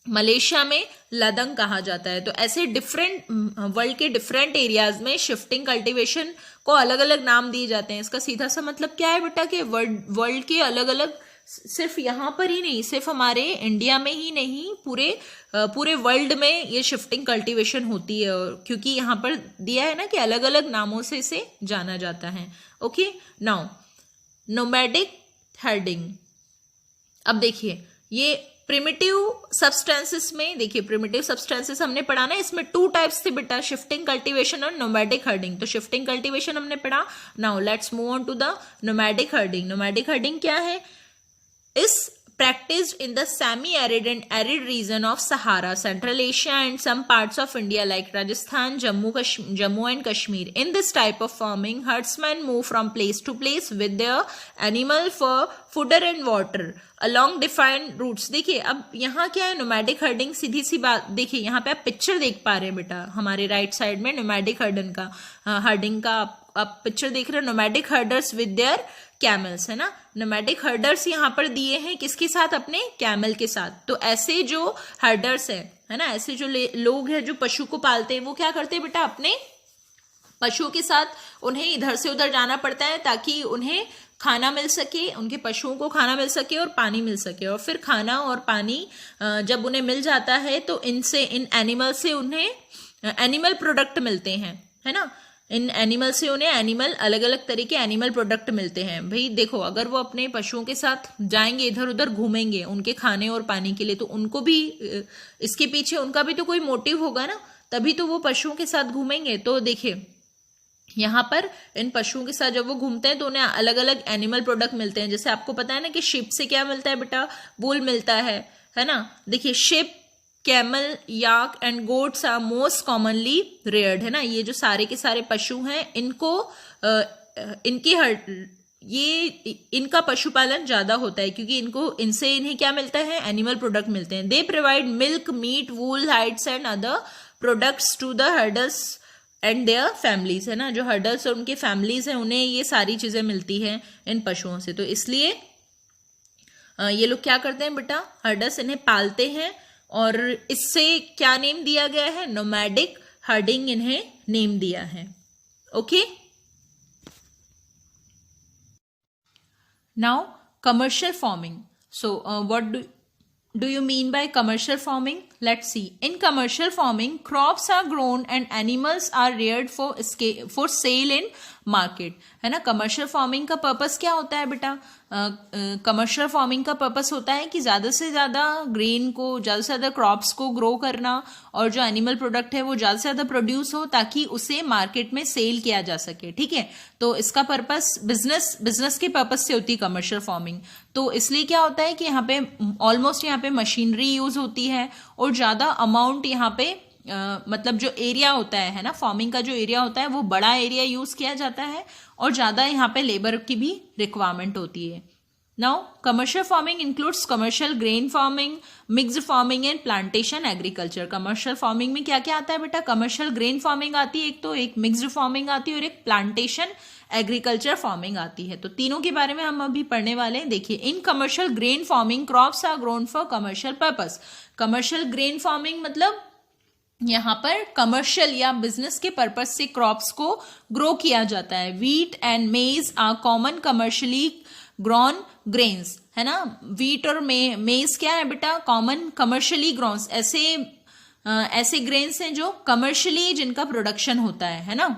मलेशिया में लदंग कहा जाता है। तो ऐसे डिफरेंट वर्ल्ड के डिफरेंट एरियाज में शिफ्टिंग कल्टीवेशन को अलग अलग नाम दिए जाते हैं। इसका सीधा सा मतलब क्या है बेटा कि वर्ल्ड के अलग अलग, सिर्फ यहाँ पर ही नहीं, सिर्फ हमारे इंडिया में ही नहीं, पूरे वर्ल्ड में ये शिफ्टिंग कल्टीवेशन होती है, क्योंकि यहाँ पर दिया है ना कि अलग अलग नामों से इसे जाना जाता है। Okay, now nomadic herding. अब देखिए ये प्रिमिटिव सब्सटेंसेस में, देखिए प्रिमिटिव सब्सटेंसेस हमने पढ़ा ना, इसमें 2 टाइप्स थे बेटा, शिफ्टिंग कल्टीवेशन और नोमैडिक हर्डिंग। तो शिफ्टिंग कल्टीवेशन हमने पढ़ा। Now let's move on to the nomadic herding. Nomadic herding क्या है? इस practiced in the semi-arid and arid region of Sahara, Central Asia and some parts of India like Rajasthan, Jammu and Kashmir. In this type of farming, herdsmen move from place to place with their animal for fodder and water along defined routes. देखिए अब यहाँ क्या है, nomadic herding, सीधी सी बात। देखिए यहाँ पे आप पिक्चर देख पा रहे हैं बेटा, हमारे राइट साइड में नोमैडिक हर्डिंग का आप पिक्चर देख रहे हैं। Nomadic herders with their camels, है ना, नोमैडिक हर्डर्स यहाँ पर दिए हैं किसके साथ, अपने कैमल के साथ। तो ऐसे जो हर्डर्स है ना, ऐसे जो लोग हैं जो पशु को पालते हैं, वो क्या करते हैं बेटा, अपने पशुओं के साथ उन्हें इधर से उधर जाना पड़ता है ताकि उन्हें खाना मिल सके, उनके पशुओं को खाना मिल सके और पानी मिल सके। और फिर खाना और पानी जब उन्हें मिल जाता है तो इन एनिमल से उन्हें एनिमल प्रोडक्ट मिलते हैं, है ना, इन एनिमल से उन्हें अलग अलग तरह के एनिमल प्रोडक्ट मिलते हैं। भाई देखो, अगर वो अपने पशुओं के साथ जाएंगे, इधर उधर घूमेंगे उनके खाने और पानी के लिए, तो उनको भी इसके पीछे उनका भी तो कोई मोटिव होगा ना, तभी तो वो पशुओं के साथ घूमेंगे। तो देखिए यहाँ पर इन पशुओं के साथ जब वो घूमते हैं तो उन्हें अलग अलग एनिमल प्रोडक्ट मिलते हैं। जैसे आपको पता है ना कि शिप से क्या मिलता है बेटा, वूल मिलता है ना। देखिए sheep, camel, yak and goats are most commonly reared, है ना। ये जो सारे के सारे पशु हैं, इनका पशुपालन ज्यादा होता है क्योंकि इन्हें क्या मिलता है, एनिमल प्रोडक्ट मिलते हैं। They provide milk, meat, wool, hides and other products to the herders and their families, है ना। जो हर्डर्स और उनके फैमिलीज हैं उन्हें ये सारी चीजें मिलती हैं इन पशुओं से। तो इसलिए ये लोग क्या करते हैं बेटा, हर्डर्स इन्हें पालते हैं और इससे क्या नेम दिया गया है, नोमैडिक हर्डिंग इन्हें नेम दिया है। Okay, now commercial farming. So what do you mean by commercial farming? Let's see. In commercial farming, crops are grown and animals are reared for sale in market, है ना। Commercial farming का purpose क्या होता है बेटा, commercial farming का purpose होता है कि ज्यादा से ज्यादा ग्रेन को, ज्यादा से ज्यादा क्रॉप्स को ग्रो करना और जो एनिमल प्रोडक्ट है वो ज्यादा से ज्यादा प्रोड्यूस हो ताकि उसे मार्केट में सेल किया जा सके, ठीक है। तो इसका पर्पस बिजनेस के पर्पस से होती है कमर्शियल फार्मिंग। तो इसलिए क्या होता है कि यहाँ पे ऑलमोस्ट यहाँ पे मशीनरी यूज होती है और ज्यादा अमाउंट यहाँ पे मतलब जो एरिया होता है ना, फार्मिंग का जो एरिया होता है वो बड़ा एरिया यूज किया जाता है और ज्यादा यहाँ पे लेबर की भी रिक्वायरमेंट होती है। Now commercial farming includes commercial grain farming, mixed farming and plantation agriculture. Commercial farming में क्या क्या आता है बेटा, कमर्शियल ग्रेन फार्मिंग आती है एक मिक्स्ड फार्मिंग आती है और एक प्लांटेशन एग्रीकल्चर फार्मिंग आती है। तो तीनों के बारे में हम अभी पढ़ने वाले हैं। देखिए, in commercial grain farming crops are grown for commercial purpose. Commercial grain farming मतलब यहाँ पर कमर्शियल या बिजनेस के पर्पस से क्रॉप्स को ग्रो किया जाता है। Wheat and maize are common commercially grown grains, है ना। वीट और मेज क्या है बेटा, कॉमन कमर्शियली ग्रोन्स, ऐसे ग्रेन्स हैं जो कमर्शियली जिनका प्रोडक्शन होता है ना।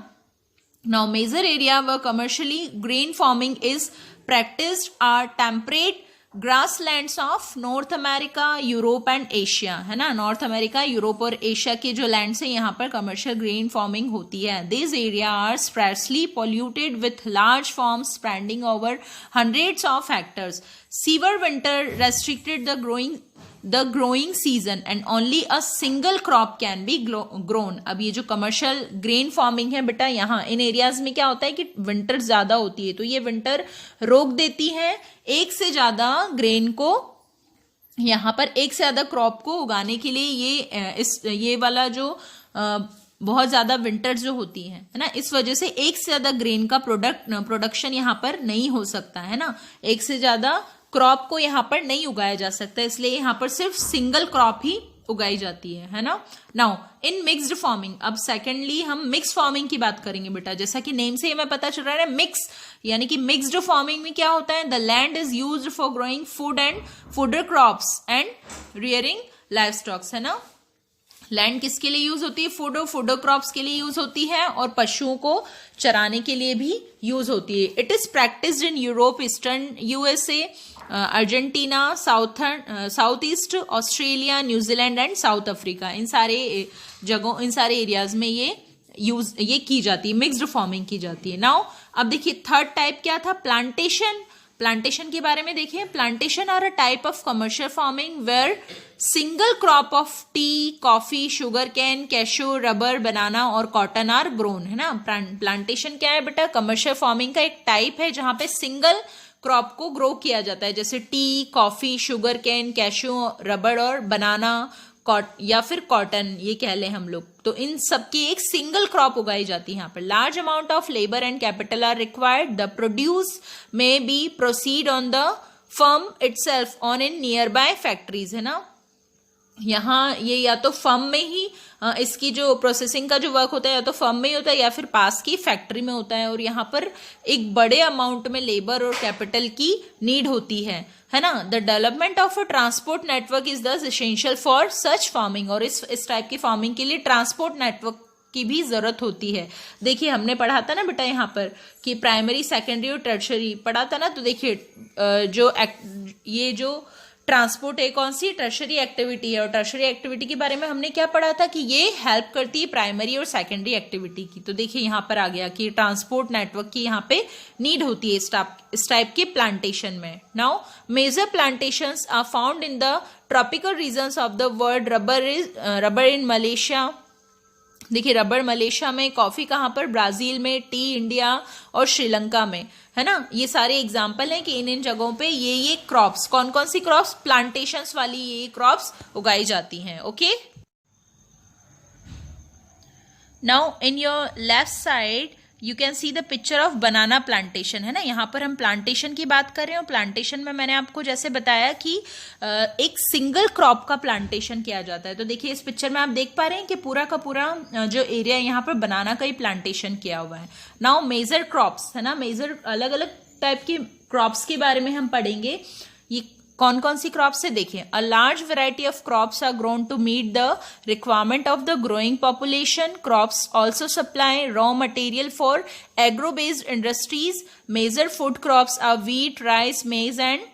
Now major area of commercially grain farming is practised are temperate grasslands of north America, Europe and Asia, है ना। नॉर्थ अमेरिका, यूरोप और एशिया के जो लैंड्स हैं यहाँ पर कमर्शियल ग्रेन फार्मिंग होती है। This area are sparsely polluted with large farms spreading over hundreds of hectares. Severe winter restricted the growing the growing season and only a single crop can be grown. अब ये जो commercial grain farming है बेटा, यहाँ इन areas में क्या होता है कि विंटर ज्यादा होती है, तो ये विंटर रोक देती है एक से ज्यादा ग्रेन को, यहाँ पर एक से ज्यादा क्रॉप को उगाने के लिए ये वाला जो बहुत ज्यादा विंटर्स जो होती है ना, इस वजह से एक से ज्यादा ग्रेन का प्रोडक्शन यहाँ पर नहीं हो सकता है ना, एक से ज्यादा क्रॉप को यहाँ पर नहीं उगाया जा सकता, इसलिए यहाँ पर सिर्फ सिंगल क्रॉप ही उगाई जाती है ना। नाउ इन मिक्स्ड फार्मिंग, अब सेकेंडली हम मिक्स फार्मिंग की बात करेंगे बेटा, जैसा कि नेम से हमें पता चल रहा है मिक्स, यानी कि मिक्स्ड फार्मिंग में क्या होता है, the land is used for growing food and fodder crops and rearing live stocks, है ना। लैंड किसके लिए यूज होती है, फूडर क्रॉप्स के लिए यूज होती है और पशुओं को चराने के लिए भी यूज होती है। It is practised in Europe, eastern USA, Argentina, south east Australia, New Zealand and South Africa, इन सारे जगहों, इन सारे एरियाज में ये की जाती है, मिक्स्ड फार्मिंग की जाती है। नाउ अब देखिए थर्ड टाइप क्या था, प्लांटेशन। प्लांटेशन के बारे में देखिए, plantation are a type of commercial farming where single crop of tea, coffee, sugar cane, cashew, rubber, banana और कॉटन आर ग्रोन, है ना। प्लांटेशन क्या है बेटा, कमर्शियल फार्मिंग का एक टाइप है जहां पे सिंगल क्रॉप को ग्रो किया जाता है, जैसे T, coffee, sugar cane, cashew, rubber और बनाना या फिर कॉटन ये कह लें हम लोग, तो इन सबकी एक सिंगल क्रॉप उगाई जाती है यहाँ पर। Large amount of labour and capital R required, the produce may be proceed on the firm itself on in near by factories, है ना। यहाँ ये या तो फर्म में ही इसकी जो प्रोसेसिंग का जो वर्क होता है या तो फर्म में ही होता है या फिर पास की फैक्ट्री में होता है, और यहाँ पर एक बड़े अमाउंट में लेबर और कैपिटल की नीड होती है ना। The development of a transport network is दस एसेंशियल फॉर सच फार्मिंग, और इस टाइप की फार्मिंग के लिए ट्रांसपोर्ट नेटवर्क की भी जरूरत होती है। देखिए हमने पढ़ा था ना बेटा यहाँ पर कि प्राइमरी, सेकेंडरी और टर्शरी पढ़ा था ना, तो देखिए ये जो ट्रांसपोर्ट है कौन सी टर्शरी एक्टिविटी है, और टर्शरी एक्टिविटी के बारे में हमने क्या पढ़ा था कि ये हेल्प करती है प्राइमरी और सेकेंडरी एक्टिविटी की। तो देखिए यहाँ पर आ गया कि ट्रांसपोर्ट नेटवर्क की यहाँ पे नीड होती है इस टाइप के प्लांटेशन में। Now major plantations are found in the tropical regions of the world, rubber in Malaysia, देखिए रबर मलेशिया में, कॉफी कहाँ पर, ब्राजील में, टी इंडिया और श्रीलंका में, है ना। ये सारे एग्जाम्पल हैं कि इन जगहों पे ये क्रॉप्स, कौन कौन सी क्रॉप्स, प्लांटेशंस वाली ये क्रॉप्स उगाई जाती हैं। Okay, now in your left side you can see the picture of banana plantation, है ना। यहाँ पर हम प्लांटेशन की बात कर रहे हैं, और प्लांटेशन में मैंने आपको जैसे बताया कि एक सिंगल क्रॉप का प्लांटेशन किया जाता है। तो देखिए इस पिक्चर में आप देख पा रहे हैं कि पूरा का पूरा जो एरिया यहाँ पर बनाना का ही प्लांटेशन किया हुआ है। नाउ मेजर क्रॉप्स, है ना, मेजर अलग अलग टाइप की क्रॉप्स के बारे में हम पढ़ेंगे। ये कौन कौन सी क्रॉप्स है देखिए, a large variety of crops are grown to meet the requirement of the growing population. Crops also supply raw material for agro based industries. Major food crops are wheat, rice, maize and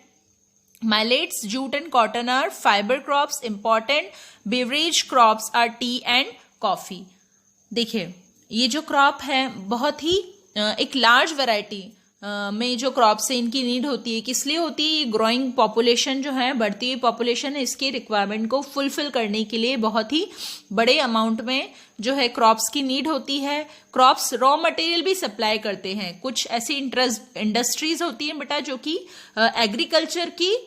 millets, jute and cotton are fiber crops. Important beverage crops are tea and coffee. देखिए ये जो crop है बहुत ही एक large variety में जो crops है इनकी नीड होती है, किस लिए होती है, ये ग्रोइंग पॉपुलेशन जो है, बढ़ती हुई पॉपुलेशन है, इसके रिक्वायरमेंट को फुलफिल करने के लिए बहुत ही बड़े अमाउंट में जो है क्रॉप्स की नीड होती है। क्रॉप्स रॉ मटेरियल भी सप्लाई करते हैं, कुछ ऐसी इंडस्ट्रीज होती हैं बेटा जो कि एग्रीकल्चर की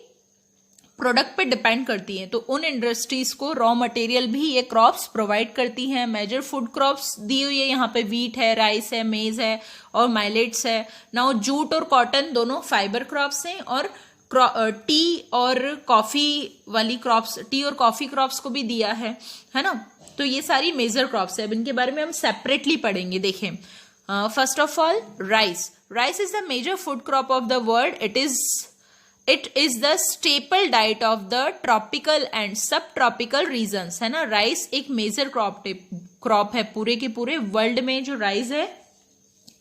प्रोडक्ट पे डिपेंड करती हैं, तो उन इंडस्ट्रीज को रॉ मटेरियल भी ये क्रॉप्स प्रोवाइड करती हैं। मेजर फूड क्रॉप्स दी हुई है यहाँ पे, व्हीट है, राइस है, मेज है और माइलेट्स है। नाउ जूट और कॉटन दोनों फाइबर क्रॉप्स हैं, और टी और कॉफी वाली क्रॉप्स, टी और कॉफी क्रॉप्स को भी दिया है ना। तो ये सारी मेजर क्रॉप्स है, अब इनके बारे में हम सेपरेटली पढ़ेंगे। देखें first of all rice. Rice is the major food crop of the world. It is the staple diet of the tropical and subtropical regions, है ना। राइस एक मेजर क्रॉप है, पूरे के पूरे वर्ल्ड में जो राइस है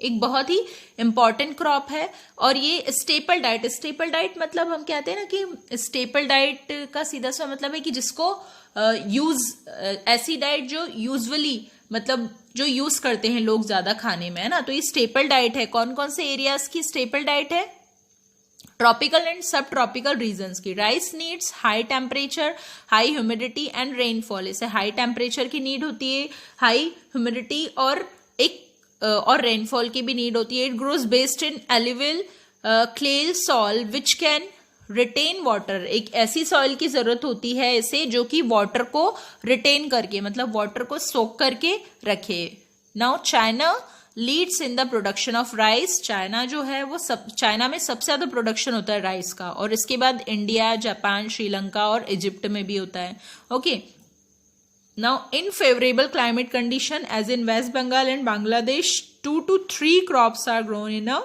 एक बहुत ही इंपॉर्टेंट क्रॉप है। और ये स्टेपल डाइट मतलब हम कहते हैं ना कि स्टेपल डाइट का सीधा सा मतलब है कि जिसको ऐसी डाइट जो यूजुअली मतलब जो यूज करते हैं लोग ज्यादा खाने में, है ना। तो ये स्टेपल डाइट है। कौन कौन से एरियाज की स्टेपल डाइट है? ट्रॉपिकल एंड सब ट्रॉपिकल रीजन्स की। Rice needs high temperature, high humidity and rainfall. इसे हाई टेम्परेचर की नीड होती है, हाई ह्यूमिडिटी और रेनफॉल की भी नीड होती है। It grows best in alluvial clay soil which can retain water. एक ऐसी सॉइल की जरूरत होती है इसे जो कि वाटर को रिटेन करके, मतलब वाटर को सोक करके रखे। Now China leads in the production of rice. China जो है वो चाइना में सबसे ज्यादा प्रोडक्शन होता है राइस का, और इसके बाद इंडिया, जापान, श्रीलंका और इजिप्ट में भी होता है। Okay, now in favourable climate condition as in West Bengal and Bangladesh 2 to 3 crops are grown in a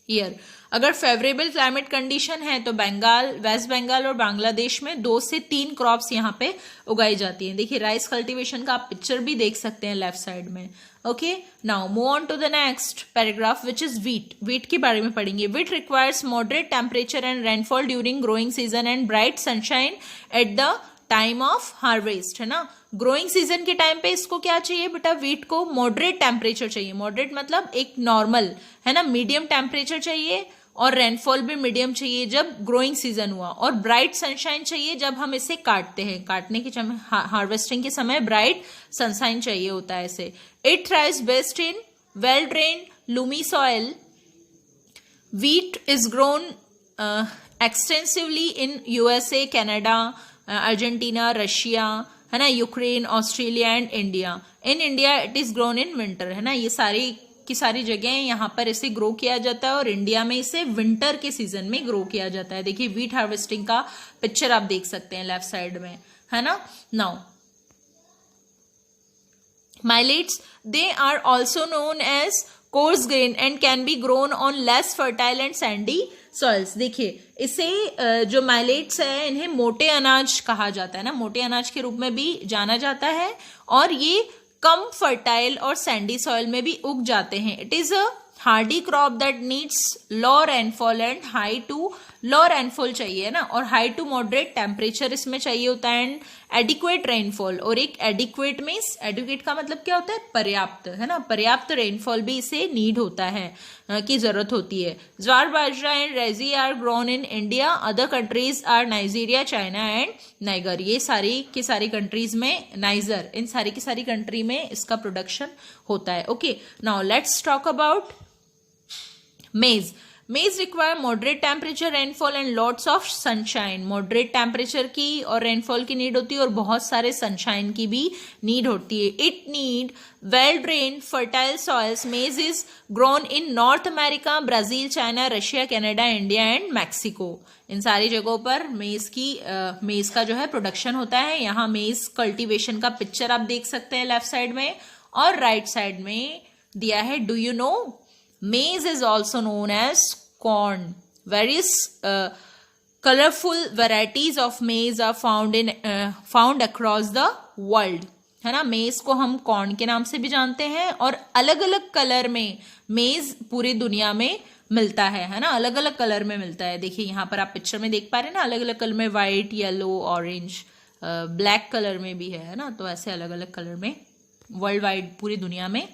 year. अगर फेवरेबल क्लाइमेट कंडीशन है तो वेस्ट बंगाल और बांग्लादेश में 2 से 3 क्रॉप्स यहाँ पे उगाई जाती हैं। देखिए राइस कल्टीवेशन का आप पिक्चर भी देख सकते हैं लेफ्ट साइड में। Okay, now move on to the next paragraph which is wheat. Wheat के बारे में पढ़ेंगे। Wheat requires moderate temperature and rainfall during growing season and bright sunshine at the time of harvest, है ना। Growing season के time पे इसको क्या चाहिए बेटा, वीट को मॉडरेट टेम्परेचर चाहिए। मॉडरेट मतलब एक नॉर्मल, है ना, मीडियम टेम्परेचर चाहिए, और रेनफॉल भी मीडियम चाहिए जब ग्रोइंग सीजन हुआ, और ब्राइट सनशाइन चाहिए जब हम इसे काटते हैं। काटने के समय, हार्वेस्टिंग के समय ब्राइट सनशाइन चाहिए होता है इसे। It thrives best in well drained Lumi soil. Wheat is grown extensively in USA, Canada, Argentina, Russia, है ना, Ukraine, Australia and India. In India it is grown in winter, है ना। ये सारी की सारी जगह यहाँ पर इसे ग्रो किया जाता है, और इंडिया में इसे विंटर के सीजन में ग्रो किया जाता है। देखिए वीट हार्वेस्टिंग का पिक्चर आप देख सकते हैं लेफ्ट साइड में, है ना। Now millets, they are also known as coarse grain and can be grown on less fertile and sandy soils. देखिए इसे जो माइलेट्स है इन्हें मोटे अनाज कहा जाता है ना, मोटे अनाज के रूप में भी जाना जाता है, और ये कम फर्टाइल और सैंडी सॉइल में भी उग जाते हैं। It is a hardy crop that needs low rainfall and high to low rainfall चाहिए ना, और हाई टू मॉडरेट टेम्परेचर इसमें चाहिए होता है, एंड एडिक्वेट रेनफॉल। और एक एडिक्वेट मीन्स, एडिक्वेट का मतलब क्या होता है, पर्याप्त, है ना, पर्याप्त रेनफॉल भी इसे नीड होता है, की जरूरत होती है। Jowar bajra and ragi are grown in India, other countries are Nigeria, China and Niger. ये सारी की सारी कंट्रीज में, नाइजर, इन सारी की सारी कंट्री में इसका प्रोडक्शन होता है। Okay, now let's talk about मेज। मेज require moderate temperature, rainfall and lots of sunshine. Moderate temperature की और रेनफॉल की नीड होती है, और बहुत सारे सनशाइन की भी नीड होती है। It need well drained fertile soils. Maize is grown in North America, Brazil, China, Russia, Canada, India and Mexico. इन सारी जगहों पर मेज का जो है प्रोडक्शन होता है। यहाँ मेज कल्टीवेशन का पिक्चर आप देख सकते हैं लेफ्ट साइड में, और राइट साइड में दिया है। Do you no maize is also known as corn. Various colorful varieties of maize are found across the world, है ना। मेज को हम कॉर्न के नाम से भी जानते हैं, और अलग अलग कलर में मेज पूरी दुनिया में मिलता है ना, अलग अलग कलर में मिलता है। देखिए यहाँ पर आप पिक्चर में देख पा रहे हैं ना, अलग अलग कलर में, white, yellow, orange, black colour में भी है ना। तो ऐसे अलग अलग कलर में वर्ल्ड वाइड पूरी दुनिया में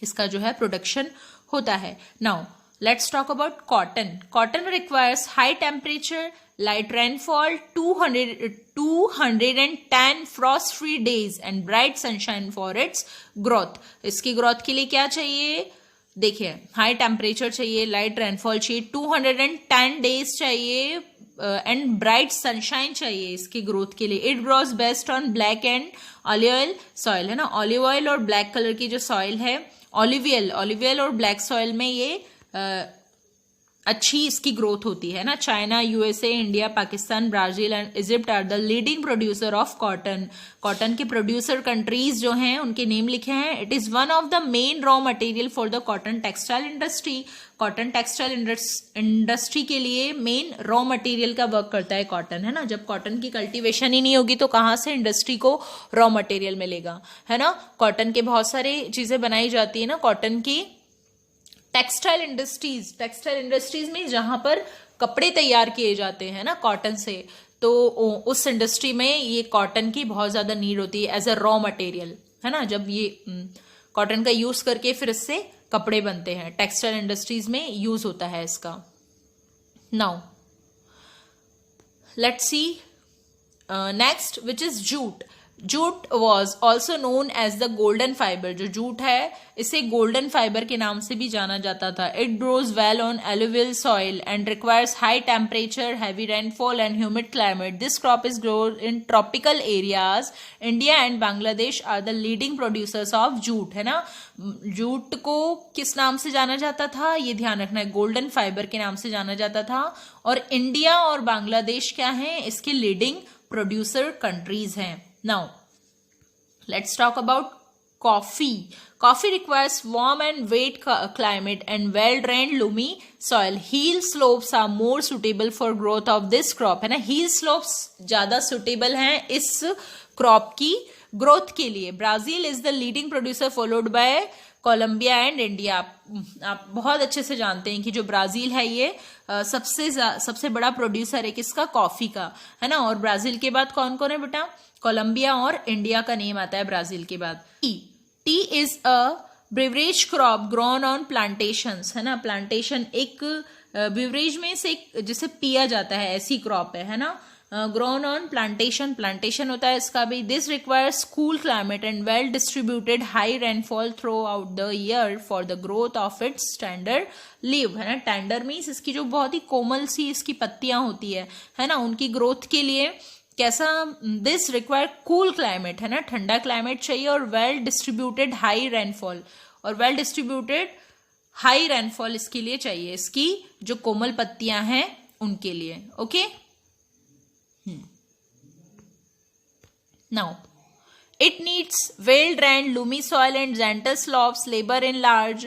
इसका जो है प्रोडक्शन होता है। Now let's talk about cotton. Cotton requires high temperature, light rainfall, 210 Frost free days and bright sunshine for its growth. इसकी ग्रोथ के लिए क्या चाहिए, देखिए हाई टेम्परेचर चाहिए, लाइट रेनफॉल चाहिए, 210 डेज चाहिए, एंड ब्राइट सनशाइन चाहिए इसकी ग्रोथ के लिए। It grows best on black and olive oil soil, है ना। ऑलिव ऑयल और ब्लैक कलर की जो सॉइल है, ऑलिवियल और ब्लैक सॉइल में ये अच्छी इसकी ग्रोथ होती है ना। China, USA, India, Pakistan, Brazil and Egypt are the leading producer of cotton. Cotton के प्रोड्यूसर कंट्रीज जो हैं उनके नेम लिखे हैं। It is one of the main raw material for the cotton textile industry. Cotton textile industry के लिए main raw material का work करता है कॉटन, है ना। जब कॉटन की कल्टीवेशन ही नहीं होगी तो कहाँ से इंडस्ट्री को रॉ मटेरियल मिलेगा, है ना। कॉटन के बहुत सारी चीजें बनाई जाती है ना कॉटन की। टेक्सटाइल इंडस्ट्रीज में जहां पर कपड़े तैयार किए जाते हैं ना कॉटन से, तो उस इंडस्ट्री में ये कॉटन की बहुत ज्यादा नीड होती है एज अ रॉ मटेरियल, है ना। जब ये कॉटन का यूज करके फिर इससे कपड़े बनते हैं, टेक्सटाइल इंडस्ट्रीज में यूज होता है इसका। Now let's see next, which is jute. Jute was also known as the golden fibre. जो जूट है इसे गोल्डन फाइबर के नाम से भी जाना जाता था. It grows well on alluvial soil and requires high temperature, heavy rainfall and humid climate. This crop is grown in tropical areas. India and Bangladesh are the leading producers of jute. है ना, jute को किस नाम से जाना जाता था, ये ध्यान रखना है, गोल्डन फाइबर के नाम से जाना जाता था. और इंडिया और बांग्लादेश क्या है, इसके लीडिंग प्रोड्यूसर कंट्रीज हैं. Now, let's talk about coffee. Coffee requires warm and wet climate and well-drained loamy soil. Hill slopes are more suitable for growth of this crop. है ना, hill slopes ज़्यादा suitable हैं इस crop की growth के लिए. Brazil is the leading producer followed by Colombia and India. आप बहुत अच्छे से जानते हैं कि जो ब्राजील है ये सबसे बड़ा प्रोड्यूसर है किसका, कॉफी का. है ना, और ब्राजील के बाद कौन कौन है बेटा, कोलंबिया और इंडिया का नेम आता है ब्राजील के बाद. T is a beverage crop grown on plantations. है ना, प्लांटेशन एक बेवरेज में से एक जिसे पिया जाता है ऐसी क्रॉप है ना. ग्रोन ऑन प्लांटेशन होता है इसका भी. This requires cool climate and well distributed high rainfall through out the year for the growth of its tender leave. है ना, टेंडर मीन्स इसकी जो बहुत ही कोमल सी इसकी पत्तियां होती है ना, उनकी ग्रोथ के लिए कैसा, दिस रिक्वायर कूल क्लाइमेट. है ना, ठंडा क्लाइमेट चाहिए और वेल डिस्ट्रीब्यूटेड हाई रेनफॉल. और वेल डिस्ट्रीब्यूटेड हाई रेनफॉल इसके लिए चाहिए, इसकी जो कोमल पत्तियां हैं उनके लिए. Okay, now it needs well drained loamy soil and gentle slopes. Labor in large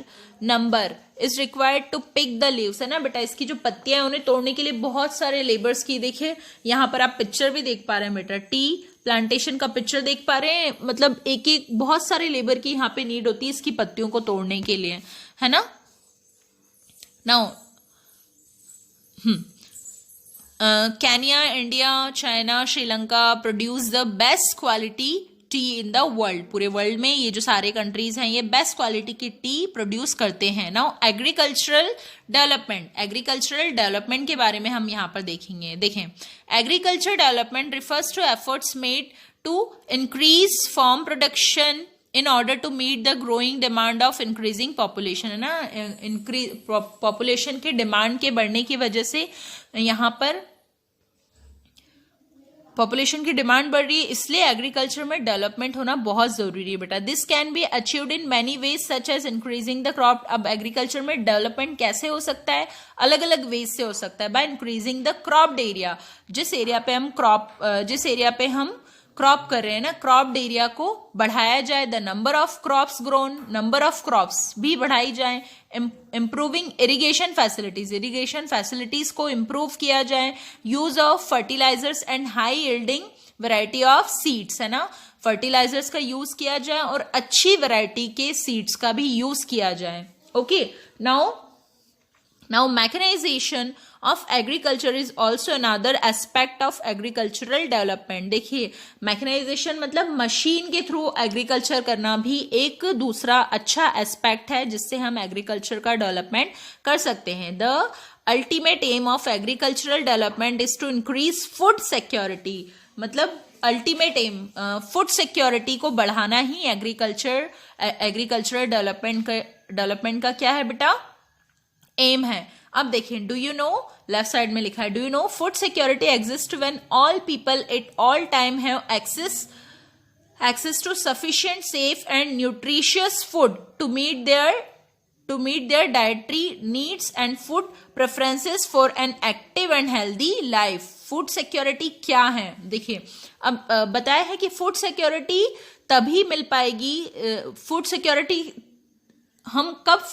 number is required to pick the leaves. है ना बेटा, इसकी जो पत्तियां हैं उन्हें तोड़ने के लिए बहुत सारे लेबर्स की, देखिए यहाँ पर आप पिक्चर भी देख पा रहे हैं बेटा, टी प्लांटेशन का पिक्चर देख पा रहे हैं. मतलब एक एक बहुत सारे लेबर की यहाँ पे नीड होती है इसकी पत्तियों को तोड़ने के लिए. है ना, now Kenya, India, China, Sri Lanka produce the best quality T in the world. पूरे वर्ल्ड में ये जो सारे कंट्रीज हैं ये बेस्ट क्वालिटी की टी प्रोड्यूस करते हैं. नाउ एग्रीकल्चरल डेवलपमेंट के बारे में हम यहाँ पर देखें. Agriculture development refers to efforts made to increase farm production in order to meet the growing demand of increasing population. है ना, पॉपुलेशन के डिमांड के बढ़ने की वजह से यहाँ पर पॉपुलेशन की डिमांड बढ़ रही है, इसलिए एग्रीकल्चर में डेवलपमेंट होना बहुत जरूरी है बेटा. This can be achieved in many ways such as increasing the crop. अब एग्रीकल्चर में डेवलपमेंट कैसे हो सकता है, अलग अलग वेज से हो सकता है. By increasing the cropped area. जिस एरिया पे हम क्रॉप कर रहे हैं ना, क्रॉप्ड एरिया को बढ़ाया जाए. The number of crops grown, number of crops भी बढ़ाई जाए. इम्प्रूविंग इरिगेशन फैसिलिटीज को इम्प्रूव किया जाए. Use of fertilisers and high yielding variety of seeds. है ना, फर्टिलाइजर्स का यूज किया जाए और अच्छी वैरायटी के सीड्स का भी यूज किया जाए. Okay, now mechanisation of agriculture is also another aspect of agricultural development. देखिए, मैकेनाइजेशन मतलब मशीन के थ्रू एग्रीकल्चर करना भी एक दूसरा अच्छा एस्पेक्ट है जिससे हम एग्रीकल्चर का डेवलपमेंट कर सकते हैं. The ultimate aim of agricultural development is to increase food security. मतलब अल्टीमेट एम फूड सिक्योरिटी को बढ़ाना ही एग्रीकल्चरल डेवलपमेंट का क्या है बेटा, एम है. अब देखें, do you know, left side में लिखा है, do you know food security exist when all people at all time have access to sufficient, safe and nutritious food to meet their dietary needs and food preferences for an active and healthy life. Food security क्या है, देखिए अब बताया है कि food security तभी मिल पाएगी. Food security हम कब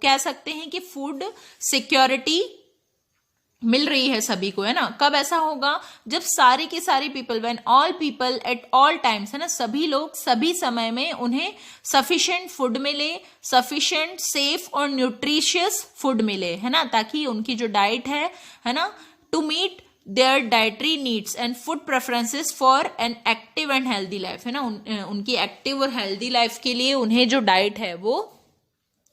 कह सकते हैं कि फूड सिक्योरिटी मिल रही है सभी को, है ना, कब ऐसा होगा, जब सारे के सारे people, when all people at all times, है ना, सभी लोग सभी समय में उन्हें सफिशिएंट फूड मिले, सफिशिएंट, सेफ और न्यूट्रिशियस फूड मिले. है ना, ताकि उनकी जो डाइट है ना, to meet their dietary needs and food preferences for an active and healthy life. है ना, उनकी एक्टिव और हेल्दी लाइफ के लिए उन्हें जो डाइट है वो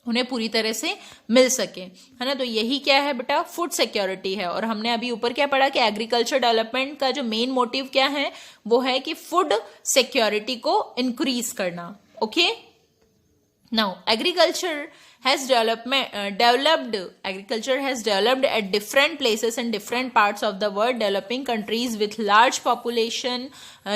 उन्हें पूरी तरह से मिल सके, है ना। तो यही क्या है बेटा, फूड सिक्योरिटी है। और हमने अभी ऊपर क्या पढ़ा कि एग्रीकल्चर डेवलपमेंट का जो मेन मोटिव क्या है, वो है कि फूड सिक्योरिटी को इंक्रीज करना। Okay, now agriculture has agriculture has developed at different places in different parts of the world. Developing countries with large population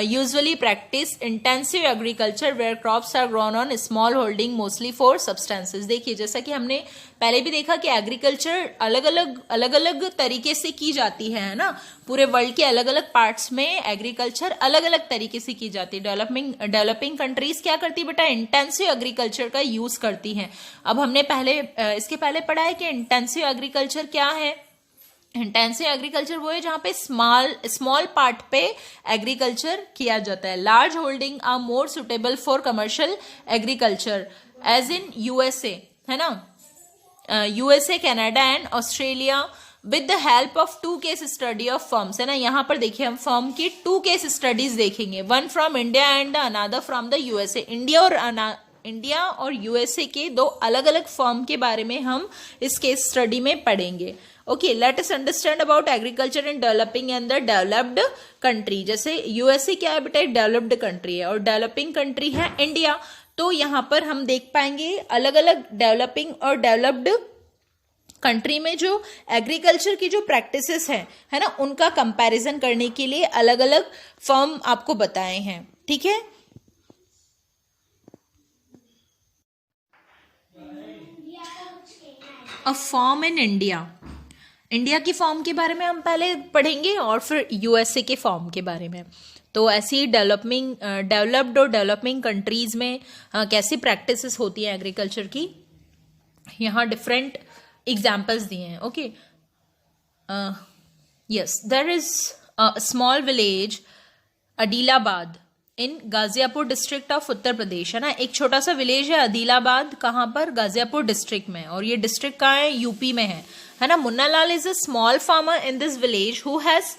usually practice intensive agriculture where crops are grown on small holding mostly for substances. देखिए, जैसा कि हमने पहले भी देखा कि agriculture अलग अलग तरीके से की जाती है ना। पूरे वर्ल्ड के अलग अलग पार्ट्स में एग्रीकल्चर अलग अलग तरीके से की जाती है। डेवलपिंग कंट्रीज क्या करती है बेटा, इंटेंसिव एग्रीकल्चर का यूज करती हैं। अब हमने इसके पहले पढ़ा है कि इंटेंसिव एग्रीकल्चर क्या है। इंटेंसिव एग्रीकल्चर वो है जहां पे स्मॉल पार्ट पे एग्रीकल्चर किया जाता है। Large holding are more suitable for commercial agriculture as in USA, है ना। USA, Canada and Australia with the help of 2 case study of farms, है ना। यहाँ पर देखिए हम फर्म की 2 केस स्टडीज देखेंगे, one from India and another from the USA. India और यूएसए के 2 अलग अलग फर्म के बारे में हम इस केस स्टडी में पढ़ेंगे। Okay, let us understand about agriculture in developing and the developed country. जैसे यूएसए क्या है बेटा, एक डेवलप्ड कंट्री है और डेवलपिंग कंट्री है इंडिया। तो यहाँ पर हम देख पाएंगे अलग अलग डेवलपिंग और डेवलप्ड कंट्री में जो एग्रीकल्चर की जो प्रैक्टिसेस हैं, है ना, उनका कंपैरिजन करने के लिए अलग अलग फर्म आपको बताए हैं। ठीक है, अ फॉर्म इन इंडिया की फॉर्म के बारे में हम पहले पढ़ेंगे और फिर यूएसए के फॉर्म के बारे में। तो ऐसी डेवलप्ड और डेवलपिंग कंट्रीज में कैसी प्रैक्टिसेस होती हैं एग्रीकल्चर की, यहाँ डिफरेंट एग्जाम्पल्स दिए हैं। Okay, yes, there is a small village Adilabad in Ghazipur district of Uttar Pradesh, है ना। एक छोटा सा विलेज है अदीलाबाद, कहाँ पर, गाजियापुर डिस्ट्रिक्ट में, और ये डिस्ट्रिक्ट कहाँ है, यूपी में है ना। Munna Lal is a small farmer in this village who has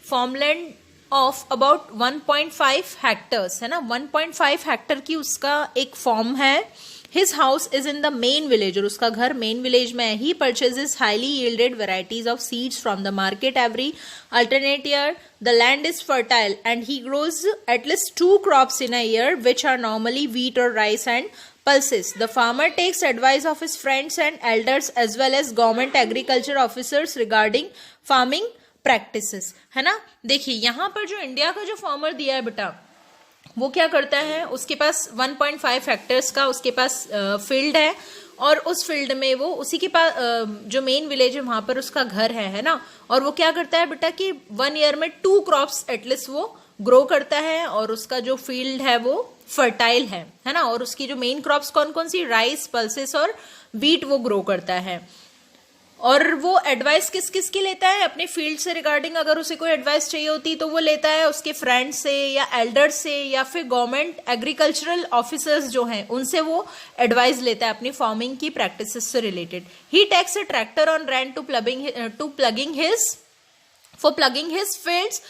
farmland of about 1.5 hectares, है ना। 1.5 हेक्टर की उसका एक फॉर्म है। His house is in the main village, और उसका घर मेन विलेज में है। He purchases highly yielded varieties of seeds from the market every alternate year. The land is fertile and he grows at least 2 crops in a year, which are normally wheat or rice and pulses. The farmer takes advice of his friends and elders as well as government agriculture officers regarding farming practices, है ना। देखिए यहाँ पर जो India का जो farmer दिया है बेटा, वो क्या करता है, उसके पास 1.5 हेक्टर्स का उसके पास फील्ड है, और उस फील्ड में वो उसी के पास जो मेन विलेज है वहां पर उसका घर है ना। और वो क्या करता है बेटा कि 1 ईयर में 2 क्रॉप्स एटलीस्ट वो ग्रो करता है, और उसका जो फील्ड है वो फर्टाइल है ना। और उसकी जो मेन क्रॉप्स कौन कौन सी, राइस, पल्सेस और व्हीट वो ग्रो करता है। और वो एडवाइस किस किस की लेता है, अपने फील्ड से रिगार्डिंग अगर उसे कोई एडवाइस चाहिए होती तो वो लेता है उसके फ्रेंड से या एल्डर से या फिर गवर्नमेंट एग्रीकल्चरल ऑफिसर्स जो हैं उनसे वो एडवाइस लेता है अपनी फार्मिंग की प्रैक्टिसेस से related. He takes a tractor on rent to plugging his fields,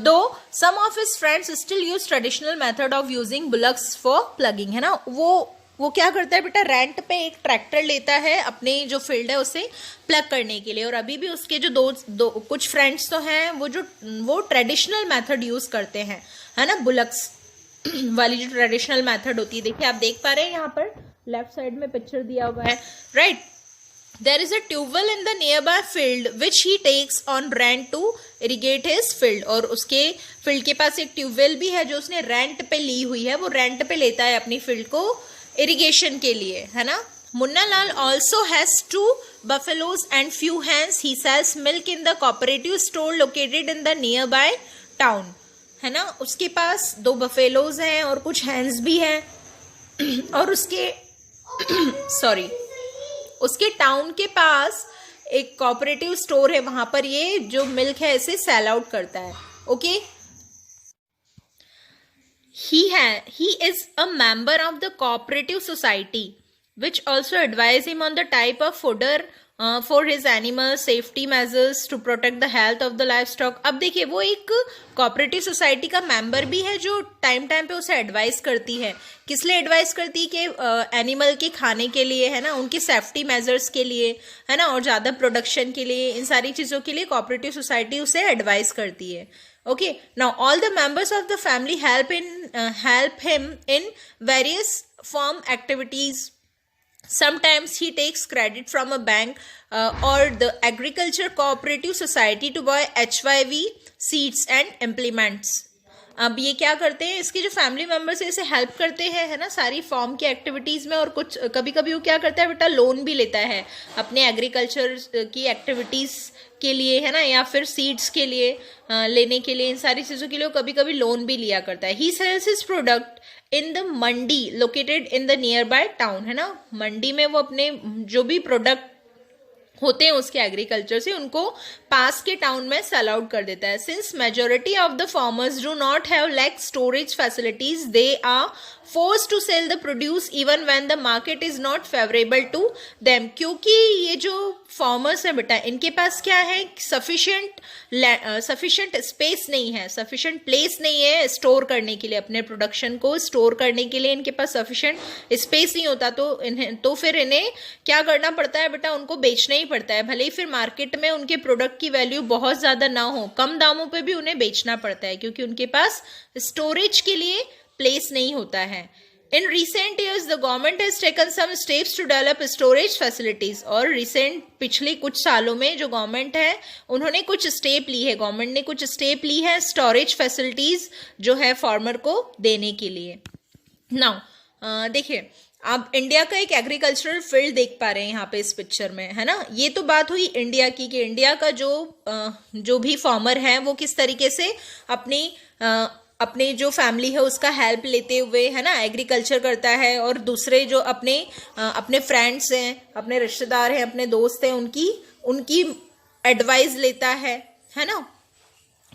though some of his friends still use traditional method of using bullocks for plugging, है ना। वो क्या करता है बेटा, रेंट पे एक ट्रैक्टर लेता है अपने जो फील्ड है उसे प्लग करने के लिए। और अभी भी उसके जो दो कुछ फ्रेंड्स तो हैं वो ट्रेडिशनल मेथड यूज करते हैं, है ना, बुलक्स वाली जो ट्रेडिशनल मेथड होती है। देखिए आप देख पा रहे हैं यहाँ पर लेफ्ट साइड में पिक्चर दिया हुआ है, right. There is a tubewell in the nearby field which he takes on rent to irrigate his field, और उसके फील्ड के पास एक ट्यूबवेल भी है जो उसने रेंट पे ली हुई है, वो रेंट पे लेता है अपनी फील्ड को इरिगेशन के लिए, है ना। मुन्ना लाल also has 2 buffaloes and few hens. He sells milk in the cooperative store located in the nearby town, है ना। उसके पास 2 बफेलोज हैं और कुछ हैंस भी हैं और उसके उसके टाउन के पास एक कोऑपरेटिव स्टोर है, वहां पर ये जो मिल्क है इसे सेल आउट करता है। Okay, he is a member of the cooperative society which also advise him on the type of fodder for his animal, safety measures to protect the health of the life stock. अब देखिए वो एक cooperative society का member भी है जो time time पे उसे एडवाइस करती है। किस लिए एडवाइस करती है? कि एनिमल के खाने के लिए, है ना, उनकी सेफ्टी मेजर्स के लिए, है ना, और ज़्यादा प्रोडक्शन के लिए, इन सारी चीज़ों के लिए कोऑपरेटिव सोसाइटी उसे एडवाइस करती है। Okay, now all the members of the family help him in various farm activities. Sometimes he takes credit from a bank or the agriculture cooperative society to buy HYV seeds and implements. अब ये क्या करते हैं, इसके जो family members है इसे help करते हैं, है ना, सारी फॉर्म की एक्टिविटीज़ में, और कुछ कभी कभी वो क्या करता है बेटा, लोन भी लेता है अपने एग्रीकल्चर की एक्टिविटीज़ के लिए, है ना, या फिर सीड्स के लिए लेने के लिए, इन सारी चीज़ों के लिए कभी कभी लोन भी लिया करता है। He sells his product in the mandi located in the nearby town, है ना, मंडी में वो अपने जो भी प्रोडक्ट होते हैं उसके एग्रीकल्चर से उनको पास के टाउन में सेल आउट कर देता है। Since majority of the farmers do not have like storage facilities, they are force to sell the produce even when the market is not favourable to them. क्योंकि ये जो फार्मर्स है बेटा, इनके पास क्या है, सफिशिएंट स्पेस नहीं है, सफिशिएंट प्लेस नहीं है स्टोर करने के लिए, अपने प्रोडक्शन को स्टोर करने के लिए इनके पास सफिशिएंट स्पेस नहीं होता, तो फिर इन्हें क्या करना पड़ता है बेटा, उनको बेचना ही पड़ता है। भले ही फिर मार्केट में उनके प्रोडक्ट की वैल्यू बहुत ज्यादा ना हो, कम दामों पे भी उन्हें बेचना पड़ता है, क्योंकि उनके पास स्टोरेज के लिए प्लेस नहीं होता है। In recent years, the government has taken some steps to develop storage facilities. और recent पिछले कुछ सालों में जो गवर्नमेंट है उन्होंने कुछ स्टेप ली है, गवर्नमेंट ने कुछ स्टेप ली है स्टोरेज फैसिलिटीज जो है फार्मर को देने के लिए। नाउ देखिए, आप इंडिया का एक एग्रीकल्चरल फील्ड देख पा रहे हैं यहाँ पे इस पिक्चर में, है ना। ये तो बात हुई इंडिया की, कि इंडिया का जो भी फार्मर है वो किस तरीके से अपने जो फैमिली है उसका हेल्प लेते हुए, है ना, एग्रीकल्चर करता है, और दूसरे जो अपने फ्रेंड्स हैं, अपने रिश्तेदार हैं, अपने दोस्त हैं, उनकी एडवाइस लेता है ना।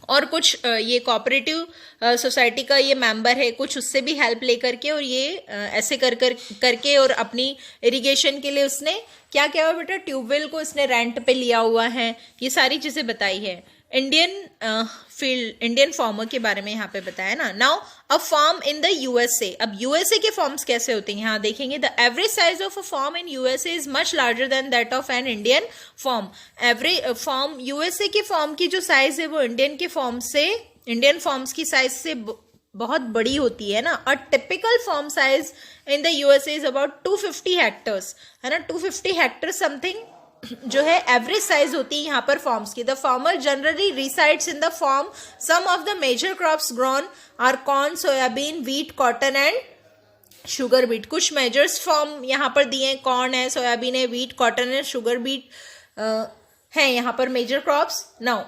और कुछ ये कोऑपरेटिव सोसाइटी का ये मेंबर है, कुछ उससे भी हेल्प लेकर के, और ये ऐसे करके और अपनी इरिगेशन के लिए उसने क्या किया हुआ बेटा, ट्यूबवेल को इसने रेंट पे लिया हुआ है, ये सारी चीजें बताई है। इंडियन फार्मर के बारे में यहाँ पे बताया ना। Now a farm in the USA, अब यूएसए के फॉर्म्स कैसे होते हैं यहाँ देखेंगे। The average size of a farm in USA is much larger than that of an Indian farm. Average farm, USA के फॉर्म की जो साइज है वो इंडियन फॉर्म्स की साइज से बहुत बड़ी होती है ना। A typical farm size in the USA is about 250 hectares, है ना, 250 हेक्टर समथिंग जो है एवरेज साइज होती है यहाँ पर फॉर्म्स की। The farmer generally resides in the farm. Some of the major crops grown are corn, soybean, wheat, cotton and sugar beet. कुछ मेजर्स फॉर्म यहाँ पर दिए हैं, कॉर्न है, सोयाबीन है, व्हीट, कॉटन है, शुगर बीट है यहाँ पर major crops. Now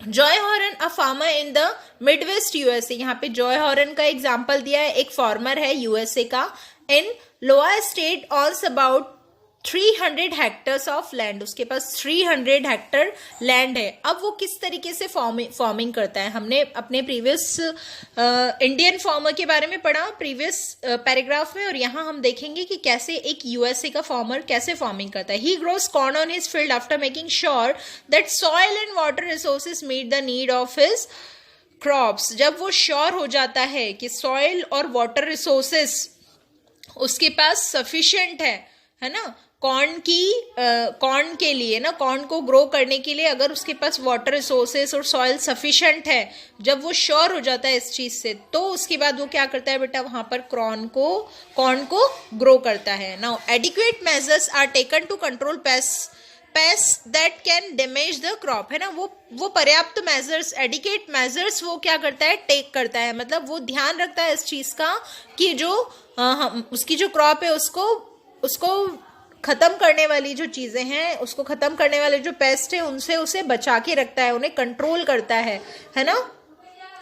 Joy Horan, a farmer in the midwest USA, यहाँ पे जॉय हॉरन का एग्जाम्पल दिया है, एक फार्मर है यूएसए का। In lower state owns about 300 hectares of land, उसके पास 300 हेक्टर लैंड है। अब वो किस तरीके से फार्मिंग करता है, हमने अपने प्रीवियस इंडियन फार्मर के बारे में पढ़ा प्रीवियस पैराग्राफ में, और यहाँ हम देखेंगे कि कैसे एक यूएसए का फार्मर कैसे फार्मिंग करता है। He grows corn on his field after making sure that soil and water resources meet the need of his crops. जब वो श्योर हो जाता है कि सॉइल और वाटर रिसोर्सेज उसके पास सफिशिएंट है ना, कॉर्न के लिए ना, कॉर्न को ग्रो करने के लिए अगर उसके पास वाटर रिसोर्सेस और सॉइल सफिशिएंट है, जब वो श्योर हो जाता है इस चीज से, तो उसके बाद वो क्या करता है बेटा, वहां पर कॉर्न को ग्रो करता है। Now adequate measures are taken to control pest that can damage the crop, है ना। वो पर्याप्त मेजर्स, एडिक्वेट मेजर्स वो क्या करता है, टेक करता है, मतलब वो ध्यान रखता है इस चीज का कि जो उसकी जो क्रॉप है उसको खत्म करने वाली जो चीजें हैं, उसको खत्म करने वाले जो पेस्ट है उनसे उसे बचा के रखता है, उन्हें कंट्रोल करता है ना।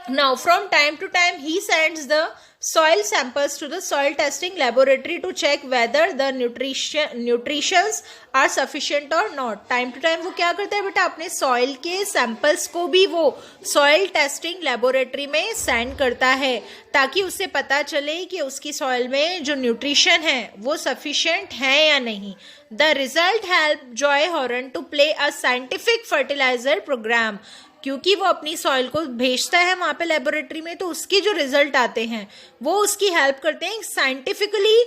Now, from time to time, he sends the soil samples to the soil testing laboratory to check whether the nutritions are sufficient or not. Time to time वो क्या करता है बेटा, अपने soil के samples को भी वो soil testing laboratory में send करता है, ताकि उसे पता चले कि उसकी soil में जो nutrition है वो sufficient है या नहीं. The result helped Joy Horan to play a scientific fertilizer program. क्योंकि वो अपनी सॉइल को भेजता है वहां पे लेबोरेटरी में, तो उसके जो रिजल्ट आते हैं वो उसकी हेल्प करते हैं साइंटिफिकली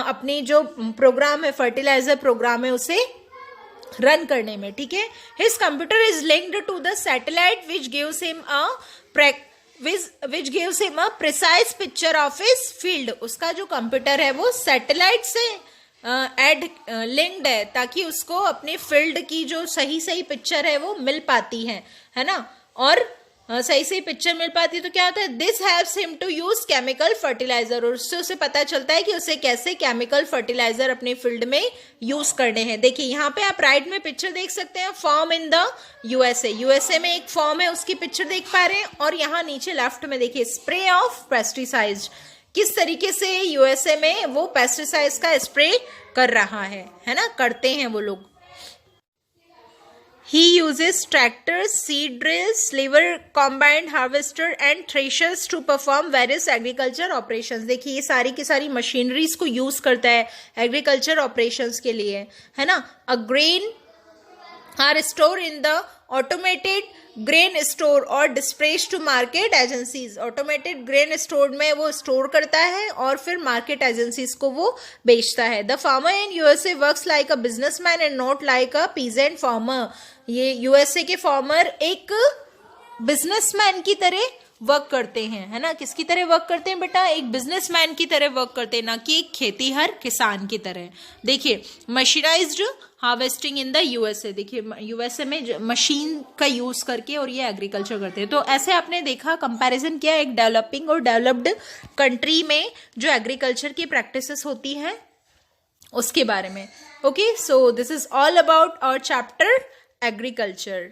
अपनी जो प्रोग्राम है, फर्टिलाइजर प्रोग्राम है, उसे रन करने में. ठीक है. His computer is linked to the satellite which gives him a precise picture of his field. उसका जो कंप्यूटर है वो सैटेलाइट से लिंक्ड है, ताकि उसको अपने फील्ड की जो सही सही पिक्चर है वो मिल पाती है ना. और सही सही पिक्चर मिल पाती है तो क्या होता है, this helps him to use chemical fertiliser. और उससे उसे पता चलता है कि उसे कैसे केमिकल फर्टिलाइजर अपने फील्ड में यूज करने हैं. देखिए यहाँ पे आप राइट में पिक्चर देख सकते हैं, फॉर्म इन द यूएसए में एक फॉर्म है, उसकी पिक्चर देख पा रहे हैं. और यहाँ नीचे लेफ्ट में देखिए स्प्रे ऑफ पेस्टिसाइड, किस तरीके से यूएसए में वो पेस्टिसाइड्स का स्प्रे कर रहा है ना, करते हैं वो लोग. He uses tractors, seed drills, lever combine harvester and threshers to perform various agriculture operations. देखिए ये सारी की सारी मशीनरीज को यूज करता है एग्रीकल्चर ऑपरेशंस के लिए, है ना. A grain are store in the automated grain store और dispatched to market agencies. Automated grain store में वो स्टोर करता है और फिर मार्केट एजेंसीज को वो बेचता है. The farmer in USA works like a businessman and not like a peasant farmer. ये यूएसए के फार्मर एक बिजनेसमैन की तरह वर्क करते हैं, है ना. किसकी तरह वर्क करते हैं बेटा, एक बिजनेसमैन की तरह वर्क करते हैं, ना कि एक खेतीहर किसान की तरह. देखिए मशीनाइज्ड हार्वेस्टिंग इन द यूएसए. देखिए यूएसए में मशीन का यूज करके और ये एग्रीकल्चर करते हैं. तो ऐसे आपने देखा, कंपैरिजन किया एक डेवलपिंग और डेवलप्ड कंट्री में जो एग्रीकल्चर की प्रैक्टिसेस होती हैं उसके बारे में. Okay, so this is all about our chapter agriculture.